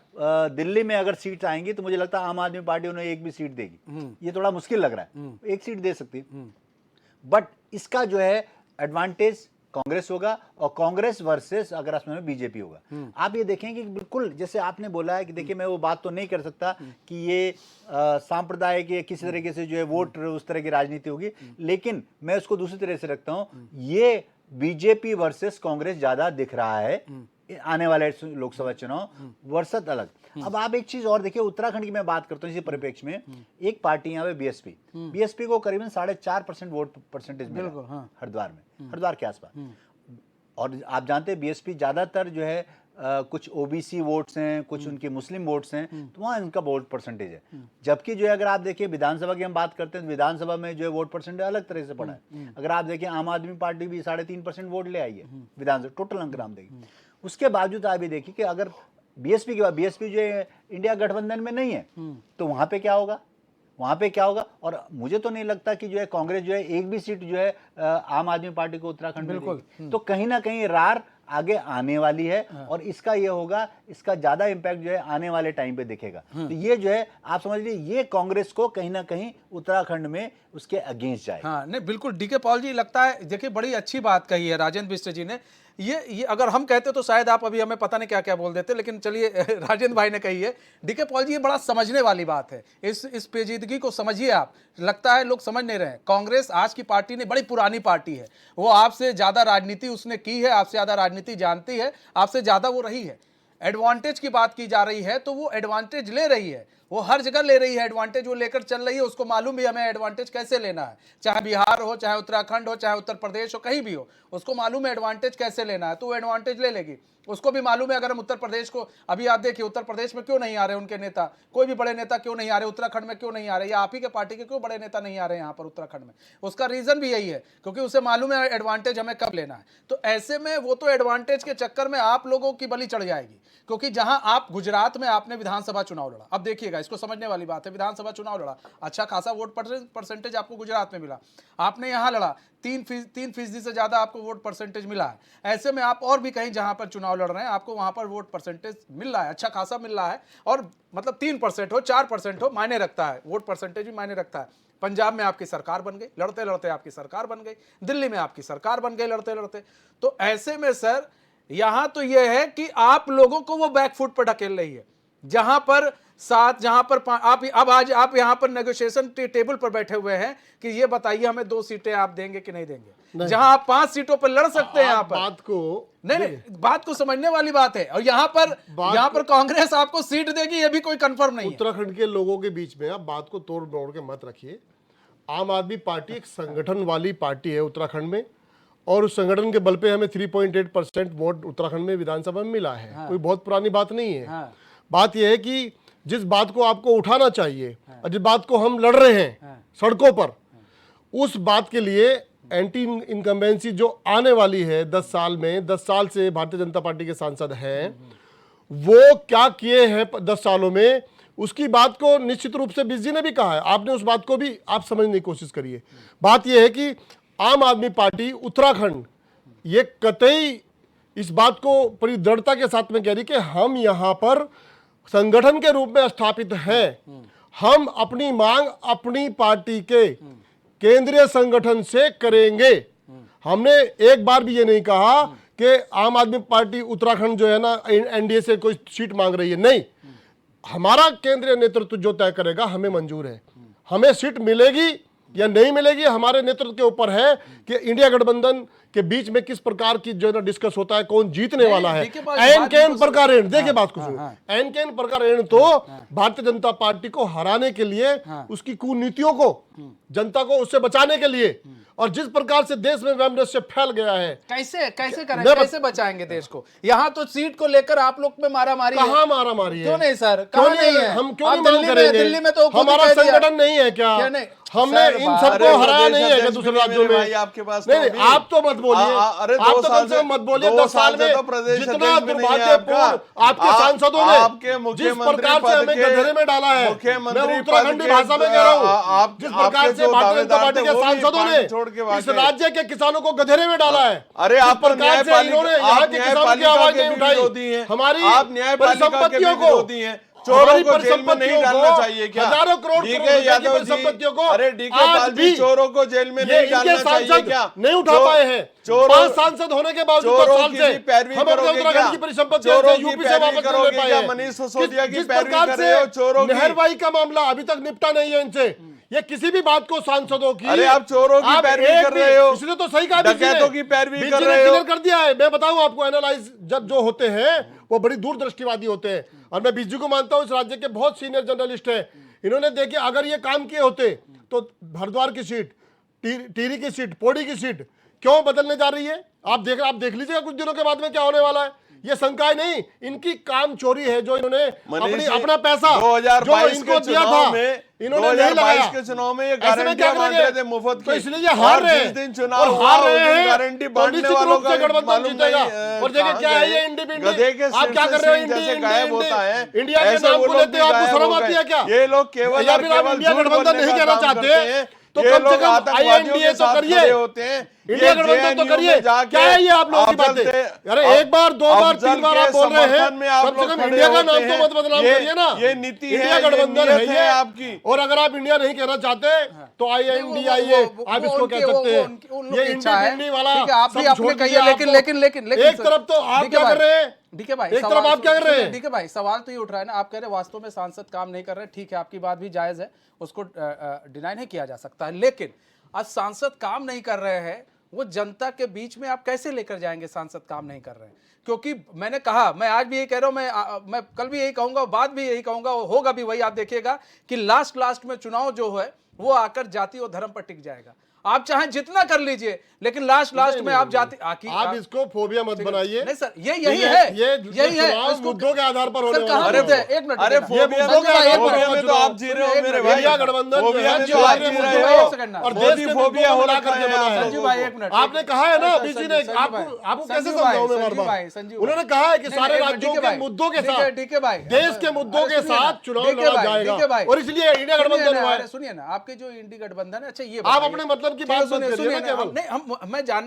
दिल्ली में अगर सीट आएंगी तो मुझे लगता है आम आदमी पार्टी उन्हें एक भी सीट देगी। ये थोड़ा मुश्किल लग रहा है, एक सीट दे सकती है। बट इसका जो है एडवांटेज कांग्रेस होगा, और कांग्रेस वर्सेस अगर असम में बीजेपी होगा। आप ये देखेंगे कि बिल्कुल जैसे आपने बोला है कि देखिए, मैं वो बात तो नहीं कर सकता कि ये सांप्रदायिक या किसी तरीके से जो है वोट उस तरह की राजनीति होगी, लेकिन मैं उसको दूसरी तरह से रखता हूं, ये बीजेपी वर्सेस कांग्रेस ज्यादा दिख रहा है आने वाले लोकसभा चुनाव वर्षत अलग। अब आप एक चीज और देखिए, उत्तराखंड की मैं बात करता हूँ इसी परिप्रेक्ष्य में, एक पार्टी यहाँ पे बीएसपी को करीबन 4.5% वोट परसेंटेज मिला हरिद्वार में, हरिद्वार के आसपास। और आप जानते हैं बीएसपी ज्यादातर जो है कुछ ओबीसी वोट्स हैं, कुछ उनके मुस्लिम वोट्स हैं, तो वहाँ इनका वोट परसेंटेज है। जबकि जो है अगर आप देखिए विधानसभा की हम बात करते हैं तो विधानसभा में जो है वोट परसेंटेज अलग तरह से पड़ा है। अगर आप देखिए, आम आदमी पार्टी भी 3.5% वोट ले आई है विधानसभा, टोटल अंक नाम देखिए। उसके बावजूद आप ये देखिए कि अगर बीएसपी के बाद, बीएसपी जो है इंडिया गठबंधन में नहीं है, तो वहां पे क्या होगा, वहां पे क्या होगा? और मुझे तो नहीं लगता कि जो है कांग्रेस जो है एक भी सीट जो है आम आदमी पार्टी को उत्तराखंड में देगी। तो कहीं ना कहीं रार आगे आने वाली है, और इसका ये होगा, इसका ज्यादा इम्पैक्ट जो है आने वाले टाइम पे दिखेगा। तो ये जो है आप समझ लीजिए, ये कांग्रेस को कहीं ना कहीं उत्तराखंड में उसके अगेंस्ट जाए। हाँ, नहीं बिल्कुल डीके पॉल जी, लगता है देखिए बड़ी अच्छी बात कही है राजेंद्र बिष्ट जी ने। ये अगर हम कहते तो शायद आप अभी हमें पता नहीं क्या क्या बोल देते, लेकिन चलिए राजेंद्र भाई ने कही है। डीके पॉल जी, ये बड़ा समझने वाली बात है, इस पेचीदगी को समझिए आप। लगता है लोग समझ नहीं रहे हैं। कांग्रेस आज की पार्टी नहीं, बड़ी पुरानी पार्टी है। वो आपसे ज्यादा राजनीति उसने की है, आपसे ज्यादा राजनीति जानती है, आपसे ज्यादा वो रही है। एडवांटेज की बात की जा रही है तो वो एडवांटेज ले रही है, वो हर जगह ले रही है एडवांटेज, वो लेकर चल रही है। उसको मालूम भी हमें एडवांटेज कैसे लेना है, चाहे बिहार हो, चाहे उत्तराखंड हो, चाहे उत्तर प्रदेश हो, कहीं भी हो, उसको मालूम है एडवांटेज कैसे लेना है, तो वो एडवांटेज ले लेगी। उसको भी मालूम है अगर हम उत्तर प्रदेश को, अभी आप देखिए उत्तर प्रदेश में क्यों नहीं आ रहे उनके नेता, कोई भी बड़े नेता क्यों नहीं आ रहे, उत्तराखंड में क्यों नहीं आ रहे, या आप ही के पार्टी के क्यों बड़े नेता नहीं आ रहे यहाँ पर उत्तराखंड में, उसका रीजन भी यही है, क्योंकि उसे मालूम है एडवांटेज हमें कब लेना है। तो ऐसे में वो तो एडवांटेज के चक्कर में आप लोगों की बलि चढ़ जाएगी, क्योंकि जहां आप गुजरात में आपने विधानसभा चुनाव लड़ा, अब देखिएगा इसको समझने वाली बात है, विधानसभा चुनाव लड़ा, अच्छा खासा वोट परसेंटेज आपको गुजरात में मिला, आपने यहां लड़ा 3% से ज्यादा आपको वोट परसेंटेज मिला है। ऐसे में आप और भी कहीं जहां पर चुनाव लड़ रहे हैं आपको वहां पर वोट परसेंटेज मिल रहा है, अच्छा खासा मिल रहा है, और मतलब 3% हो 4% हो मायने रखता है, वोट परसेंटेज भी मायने रखता है। पंजाब में आपकी सरकार बन गई, लड़ते लड़ते आपकी सरकार बन गई, दिल्ली में आपकी सरकार बन गई लड़ते लड़ते। तो ऐसे में सर यहां तो यह है कि आप लोगों को वो बैकफुट पर ढकेल रही है, जहां पर आप यहां पर नेगोशिएशन टेबल पर बैठे हुए हैं कि ये बताइए हमें 2 सीटें आप देंगे कि नहीं देंगे, जहां आप 5 सीटों पर लड़ सकते हैं। यहाँ पर बात को समझने वाली बात है, और यहाँ पर कांग्रेस आपको सीट देगी ये भी कोई कंफर्म नहीं है। उत्तराखंड के लोगों के बीच में आप बात को तोड़ मोड़ के मत रखिए। आम आदमी पार्टी एक संगठन वाली पार्टी है उत्तराखंड में, और उस संगठन के बल पे हमें 3.8% वोट उत्तराखंड में विधानसभा में मिला है। कोई बहुत पुरानी बात नहीं है। बात यह है कि जिस बात को आपको उठाना चाहिए और जिस बात को हम लड़ रहे हैं सड़कों पर, उस बात के लिए एंटी इनकम्बेंसी जो आने वाली है 10 साल में, 10 साल से भारतीय जनता पार्टी के सांसद हैं, वो क्या किए हैं 10 सालों में, उसकी बात को निश्चित रूप से बिष्ट जी ने भी कहा है। आपने उस बात को भी आप समझने की कोशिश करिए। बात यह है कि आम आदमी पार्टी उत्तराखंड ये कतई इस बात को पूरी दृढ़ता के साथ में कह रही कि हम यहाँ पर संगठन के रूप में स्थापित हैं। हम अपनी मांग अपनी पार्टी के केंद्रीय संगठन से करेंगे। हमने एक बार भी ये नहीं कहा कि आम आदमी पार्टी उत्तराखंड जो है ना एनडीए से कोई सीट मांग रही है, नहीं। हमारा केंद्रीय नेतृत्व जो तय करेगा हमें मंजूर है। हमें सीट मिलेगी या नहीं मिलेगी हमारे नेतृत्व के ऊपर है कि इंडिया गठबंधन के बीच में किस प्रकार की जो है ना डिस्कस होता है, कौन जीतने वाला है। एन कैन प्रकार देखिए बात को सुनो, एन कैन प्रकार तो भारतीय जनता पार्टी को हराने के लिए, उसकी कूनीतियों को, जनता को उससे बचाने के लिए, और जिस प्रकार से देश में वैमनस्य फैल गया है, कैसे करें, कैसे बचाएंगे देश को। यहाँ तो सीट को लेकर आप लोग में मारामारी, कहाँ मारामारी है? क्यों नहीं सर, कहाँ नहीं है? हम क्यों नहीं मांग करेंगे? दिल्ली में तो हमारा संगठन नहीं है क्या? हमने इन सबको हराया नहीं है क्या दूसरे राज्यों में? आपके पास नहीं, आप तो मत बोलिए, अरे आप तो कम से कम मत बोलिए। 10 साल में जितना दुर्भाग्यपूर्ण आपके सांसदों ने जिस प्रकार से हमें गधेरे में डाला है, मैं उत्तराखंडी भाषा में कह रहा हूँ, जिस प्रकार से भारतीय जनता पार्टी के सांसदों ने इस राज्य के किसानों को गधेरे में डाला है, अरे आप प्रकार से इन्होंने यहाँ के किसानों की आवाज नहीं उठाई, हमारी परिसंपत्तियों को, चोरों को जेल में नहीं डालना चाहिए क्या? हजारों करोड़ यादव संपत्तियों को अरे डीके पाल जी चोरों को जेल में नहीं डालना चाहिए क्या? नहीं उठा पाए हैं। 5 सांसद होने के बावजूद चोरों की पैरवी करोगे क्या? की परिसंपत्ति यूपी से वापस करोगे क्या? मनीष सिसोदिया की पैरवी कर रहे हो चोरों की। नहरवाई का मामला अभी तक निपटा नहीं है इनसे। ये किसी भी बात को सांसदों की, अरे आप चोरों की पैरवी कर रहे हो, इसने तो सही कहा, डकैतों की पैरवी कर रहे हो, क्लियर कर दिया है। मैं बताऊं आपको, एनालाइज जब जो होते हैं वो बड़ी दूरदृष्टिवादी होते हैं, और मैं बीच को मानता हूं इस राज्य के बहुत सीनियर जर्नलिस्ट हैं। इन्होंने देखिए अगर ये काम किए होते तो हरिद्वार की सीट, टिहरी की सीट, पौड़ी की सीट, क्यों बदलने जा रही है? आप देख लीजिएगा कुछ दिनों के बाद में क्या होने वाला है। ये शंकाएं नहीं, इनकी काम चोरी है जो इन्होंने अपना पैसा 2022 इनको के दिया था चुनाव में, इन्होंने नहीं लगाया। के चुनाव में ये ऐसे में क्या गारंटियां बांट रहे थे करेंगे? मुफ्त तो की, इसलिए ये हार रहे हैं। जिस दिन चुनाव और हुआ हार उस रहे दिन हैं गारंटी तो बांटने निश्चित वालों रूप से का गठबंधन मालूम जीतेगा। नहीं, और देखिए कहाँ क्या है गए? ये इंडिपेंडेंट, गधे के आप सिर क्या से कर रहे हो? सींग जैसे गायब होता है, इंडिया के ऐसे नाम वो को लोग लेते भी आपको गायब शर्म हो आती गए। है क्या? ये लोग केवल या और फिर आप केवल इंडिया झूठ गठबंधन बोलने नहीं का कहना काम चाहते करते हैं। तो ये कम से लोग कम आतंकवादियों INDA के तो साथ करिए, खड़े होते हैं। इंडिया गठबंधन तो JNU करिए। में जाके क्या है ये आप लोगों की अफजल बातें? अरे एक बार, दो बार, अफजल तीन बार के आप बोल रहे हैं, समर्थन में आप कम से लोग कम खड़े इंडिया का होते नाम तो हैं। मत बदनाम करिए ना। ये नीति इंडिया है, ये गठबंधन नीयत है है ये आपकी। और अगर आप इंडिया नहीं कहना चाहते तो INDIA आप इसको कह सकते हैं। ये इंडिपेंडेंट वाला आप भी सब अपने छोड़ कहिए, दीजिए। लेकिन एक तरफ तो आप क्या कर रहे हैं, डीके भाई, एक तरफ आप क्या कर रहे हैं? डीके भाई, सवाल तो ये उठ रहा है ना, आप कह रहे हैं वास्तव में सांसद काम नहीं कर रहे, ठीक है, आपकी बात भी जायज है, उसको डिनाई नहीं किया जा सकता है, लेकिन आज सांसद काम नहीं कर रहे हैं, वो जनता के बीच में आप कैसे लेकर जाएंगे? सांसद काम नहीं कर रहे हैं, क्योंकि मैंने कहा, मैं आज भी यही कह रहा हूं, मैं कल भी यही कहूंगा, बाद भी यही कहूंगा, होगा भी वही। आप देखिएगा कि लास्ट में चुनाव जो है वो आकर जाति और धर्म पर टिक जाएगा। आप चाहे जितना कर लीजिए, लेकिन लास्ट में आप जाति आप इसको फोबिया मत बनाइए। नहीं सर, यही है, यही है मुद्दों के आधार पर होने वाला अरे एक मिनट, अरे फोबिया तो आप जी रहे हो मेरे भाई। इंडिया गठबंधन फोबिया में जो तो आप है, जी रहे हो, और मोदी देश के फोबिया हो मिला रखा करके है बना है। संजीव भाई, एक मिनट, आपने कहा है ना बीजी ने, संजीव भाई, आपको कैसे संजीव भाई, समझाऊं मैं संजीव बार भाई, बार? संजीव उन्होंने भाई। कहा है कि नहीं, सारे एक मिनट, राज्यों डीके के भाई, मुद्दों के डीके, साथ, डीके भाई, देश के मुद्दों के साथ चुनाव लड़ा जाएगा और इसलिए इंडिया गठबंधन हुआ है। सुनिए ना, आपके जो इंडी गठबंधन है, अच्छा ये आप अपने मतलब की बात मत करिए ना केवल। नहीं,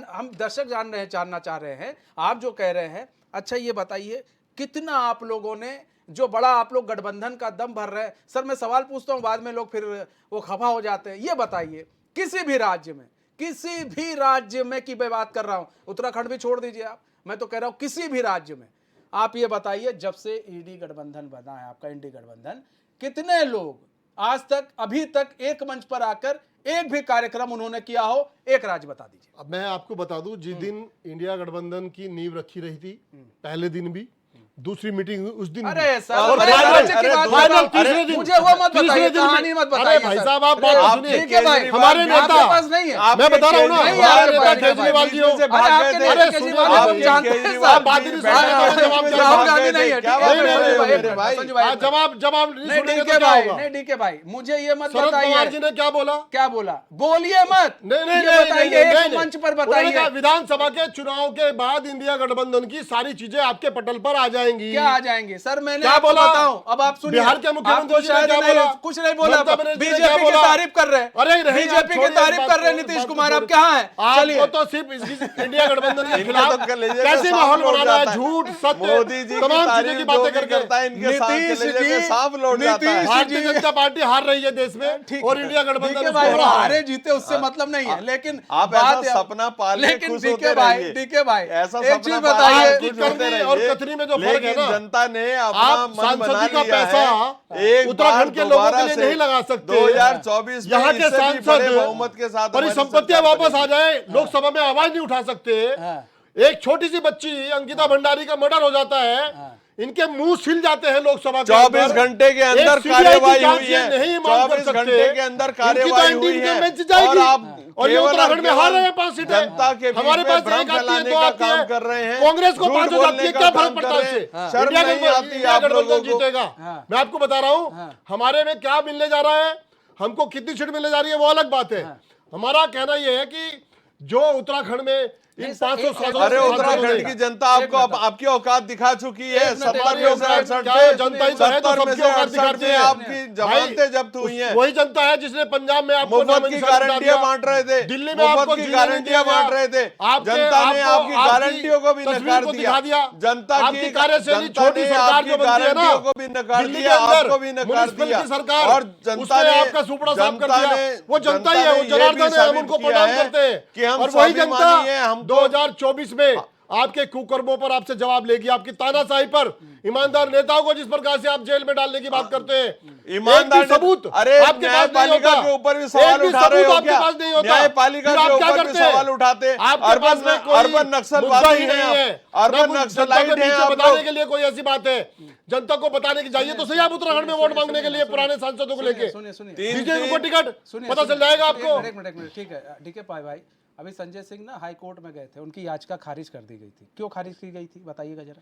हम दर्शक जानना चाह रहे हैं आप जो कह रहे हैं। अच्छा ये बताइए, कितना आप लोगों ने जो बड़ा आप लोग गठबंधन का दम भर रहे हैं, सर मैं सवाल पूछता हूं, बाद में लोग फिर वो खफा हो जाते हैं। ये बताइए, किसी भी राज्य में की मैं बात कर रहा हूं, उत्तराखंड भी छोड़ दीजिए आप, मैं तो कह रहा हूं किसी भी राज्य में, आप ये बताइए, जब से ईडी गठबंधन बना है, आपका इंडी गठबंधन, कितने लोग आज तक, अभी तक एक मंच पर आकर एक भी कार्यक्रम उन्होंने किया हो? एक राज्य बता दीजिए। अब मैं आपको बता दूं, जिस दिन इंडिया गठबंधन की नींव रखी रही थी, पहले दिन भी, दूसरी मीटिंग उस दिन अरे भी, सर, और अरे फाइनल राज्य की बात फाइनल बताओ। तीसरे दिन, मुझे वो मत तीसरे बताइए, दिन भी- कहानी मत अरे बताइए भाई सर। साहब, आप बात आप सुनिए। ठीक है भाई, हमारे नेता, आपके पास नहीं है, मैं बता रहा हूँ ना, नहीं, हमारे आपके नेता पास नहीं है केजरीवाल भाई। जी हो, अरे आपके नेता अरे केजरीवाल सुनिए, को हम जानते हैं सर। आप बात ही नहीं सुन रहे, राहुल गांधी नहीं है, जवाब संजू भाई, जवाब नहीं नहीं सुनेंगे डीके तो क्या भाई, होगा? नहीं डीके भाई, मुझे ये मत शरद पवार जी बताइए ने क्या बोला? क्या बोला, बोलिए मत, नहीं ये बताइए, एक मंच पर उन्होंने कहा बताइए, विधानसभा के चुनाव के बाद इंडिया गठबंधन की सारी चीजें आपके पटल पर आ जाएंगी। क्या आ जाएंगे सर? मैंने क्या आपको बोला? बताऊं, अब आप सुनिए, बिहार के मुख्यमंत्री आपको जी ने शायद क्या नहीं, बोला? कुछ नहीं बोला, ममता बनर्जी ने क्या बीजेपी की बोला? तारीफ कर रहे हैं, अरे नहीं, बीजेपी की छोड़िए तारीफ इस कर रहे हैं बात को, नीतीश बात को कुमार, आप छोड़िए। कहाँ हैं? चलिए, आपको तो सिर्फ इंडिया गठबंधन के खिलाफ तो कर लीजिए, कैसे तो माहौल साफ लौट बनाना है, जाता है। झूठ सत्य मोदी जी की तमाम चीजें तारीफ की जो बातें भी करके करता है, इनके साथ नीतीश चले जाके जी, साफ लौट जाता है। भारतीय जनता पार्टी हार रही है देश में ठीक और है। इंडिया गठबंधन डीके उसको भाई, हरा है। हारे जीते उससे मतलब नहीं है, लेकिन आप बात ऐसा सपना पाल के लेकिन खुश डीके होते भाई, रहिए। डीके भाई, ऐसा एक चीज सपना बताइए, पाल के आपकी खुश होते करनी रहिए। और कथनी में जो फर्क है लेकिन ना, जनता ने अपना आप मन बना सांसदी का लिया पैसा है। एक उत्तराखंड के लोगों के लिए नहीं लगा सकते। 2024 में यहाँ के इससे भी बड़े सांसद बहुमत के साथ हमारी परिसंपत्तियां सरकार वापस आ बनेगी। जाए, लोकसभा में आवाज नहीं उठा सकते। एक छोटी सी बच्ची अंकिता भंडारी का मर्डर हो जाता है, इनके मुंह सिल जाते हैं लोकसभा के 24 घंटे के अंदर कार्यवाही हुई है, नहीं मांग कर 24 सकते। घंटे के अंदर कार्यवाही हुई है, और आप और ये केवल उत्तराखंड में हार रहे हैं 5 सीटें। जनता के बीच हमारे में पास भ्रम एक आती है, फैलाने दो का आती काम है, कर रहे हैं। कांग्रेस को झूठ 5 बोलने जाती है, का क्या काम फर्क पड़ता कर है रहे इससे? हैं। शर्म नहीं आती इंडिया आप लोगों गठबंधन को। जीतेगा। मैं आपको बता रहा हूँ हमारे में क्या मिलने जा रहा है, हमको कितनी सीट मिलने जा रही है वो अलग बात है। हमारा कहना यह है कि जो उत्तराखंड में इन 500 सांसदों अरे से उत्तराखंड की जनता आपको आपकी औकात दिखा चुकी है। 70 में से 68 क्या जनता ही तो है जो 70 में सबकी से औकात 68 दिखाती में है। आपकी जमानतें जब्त हुई हैं। वही जनता है जिसने पंजाब में आपको मुफ्त की गारंटियां बांट रहे थे, दिल्ली में मुफ्त आपको की जीने नहीं गारंटियां दिया बांट रहे थे। जनता ने आपकी गारंटियों को भी नकार दिया। जनता की कार्यशैली जनता छोटी ने सरकार जो आपकी बनती है ना, गारंटियों को भी नकार दिल्ली दिया, के अंदर आपको भी नकार म्युनिसिपल दिया। की सरकार, और जनता उसने ने आपका सुपड़ा साफ कर जनता दिया। ने वो जनता ही है, वो ये भी जनार्दन है, हम साबित उनको किया प्रणाम है करते हैं। कि हम और वही जनता स्वाभिमानी हैं, हम 2024 में आपके कुकर्मों पर आपसे जवाब लेगी, आपकी तानाशाही पर, ईमानदार नेताओं को जिस प्रकार से आप जेल में डालने की बात करते हैं, ईमानदार एक भी सबूत अरे आपके पास नहीं न्यायपालिका होता। के ऊपर भी सवाल एक भी उठा रहे सबूत हो आपके क्या? पास नहीं होता। न्यायपालिका फिर आप के क्या ऊपर भी करते हैं? सवाल उठाते। आपके पास में कोई अर्बन मुद्दा नक्सलवादी ही नहीं हैं है, आप। अर्बन ना नक्सलाइट जनता हैं को आप बताने लोग। के लिए कोई ऐसी बात है, जनता को बताने की चाहिए तो सही। आप उत्तराखंड में वोट मांगने के लिए पुराने सांसदों को लेके सुनिए दीजिए उनको टिकट, सुनिए, पता चल जाएगा आपको। एक मिनट ठीक है डीके भाई, अभी संजय सिंह ना हाई कोर्ट में गए थे, उनकी याचिका खारिज कर दी गई थी। क्यों खारिज की गई थी बताइएगा जरा।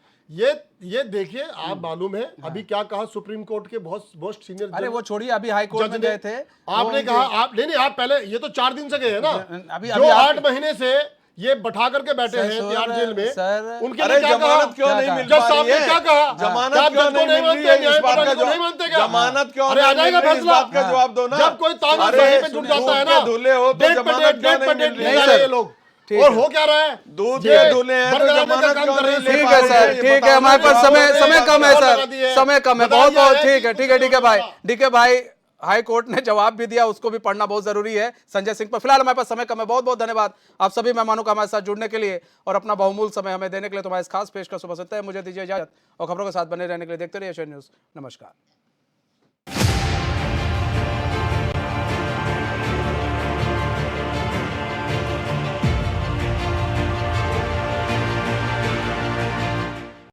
ये देखिए, आप मालूम है अभी क्या कहा सुप्रीम कोर्ट के बहुत मोस्ट सीनियर, अरे वो छोड़िए, अभी हाई कोर्ट में गए थे, आपने कहा आप नहीं आप पहले, ये तो 4 दिन से गए हैं ना, अभी जो 8 महीने से ये बैठा करके बैठे हैं तिहाड़ जेल में, सर उनके लिए क्या कहा? क्यों नहीं मिल जज पा साहब रही ने है? क्या कहा? जमानत क्यों नहीं मिल रही है? इस बात का नहीं मानते क्या? जमानत क्यों अरे आ नहीं जाएगा मिल रही? इस फैसला बात का जवाब दो ना। जब कोई तानाशाही अरे पे जुट जाता है ना, दूल्हे हो तो डेट पे जमानत डेट, क्यों डेट पे नहीं डेट मिल ले रही जा रहे हैं है? ये लोग। ठीक और है। हो क्या रहा है? दूध ये के दूल्हे हैं तो बरकरार जमानत का काम क्यों कर रहे नहीं हैं। ले ठीक पा है रहे सर, हैं? ये ठीक है, बताओ हमारे ना। पास समय कम है सर, समय कम है, बहुत बहुत ठीक है, ठीक है, ठीक है भाई, ठीक है भाई। हाई कोर्ट ने जवाब भी दिया, उसको भी पढ़ना बहुत जरूरी है संजय सिंह पर। फिलहाल हमारे पास समय कम है। बहुत बहुत धन्यवाद आप सभी मेहमानों का हमारे साथ जुड़ने के लिए और अपना बहुमूल्य समय हमें देने के लिए। तुम्हारा इस खास पेशकश सुबह सकता है। मुझे दीजिए इजाजत और खबरों के साथ बने रहने के लिए देखते रहिए एशियन न्यूज़। नमस्कार।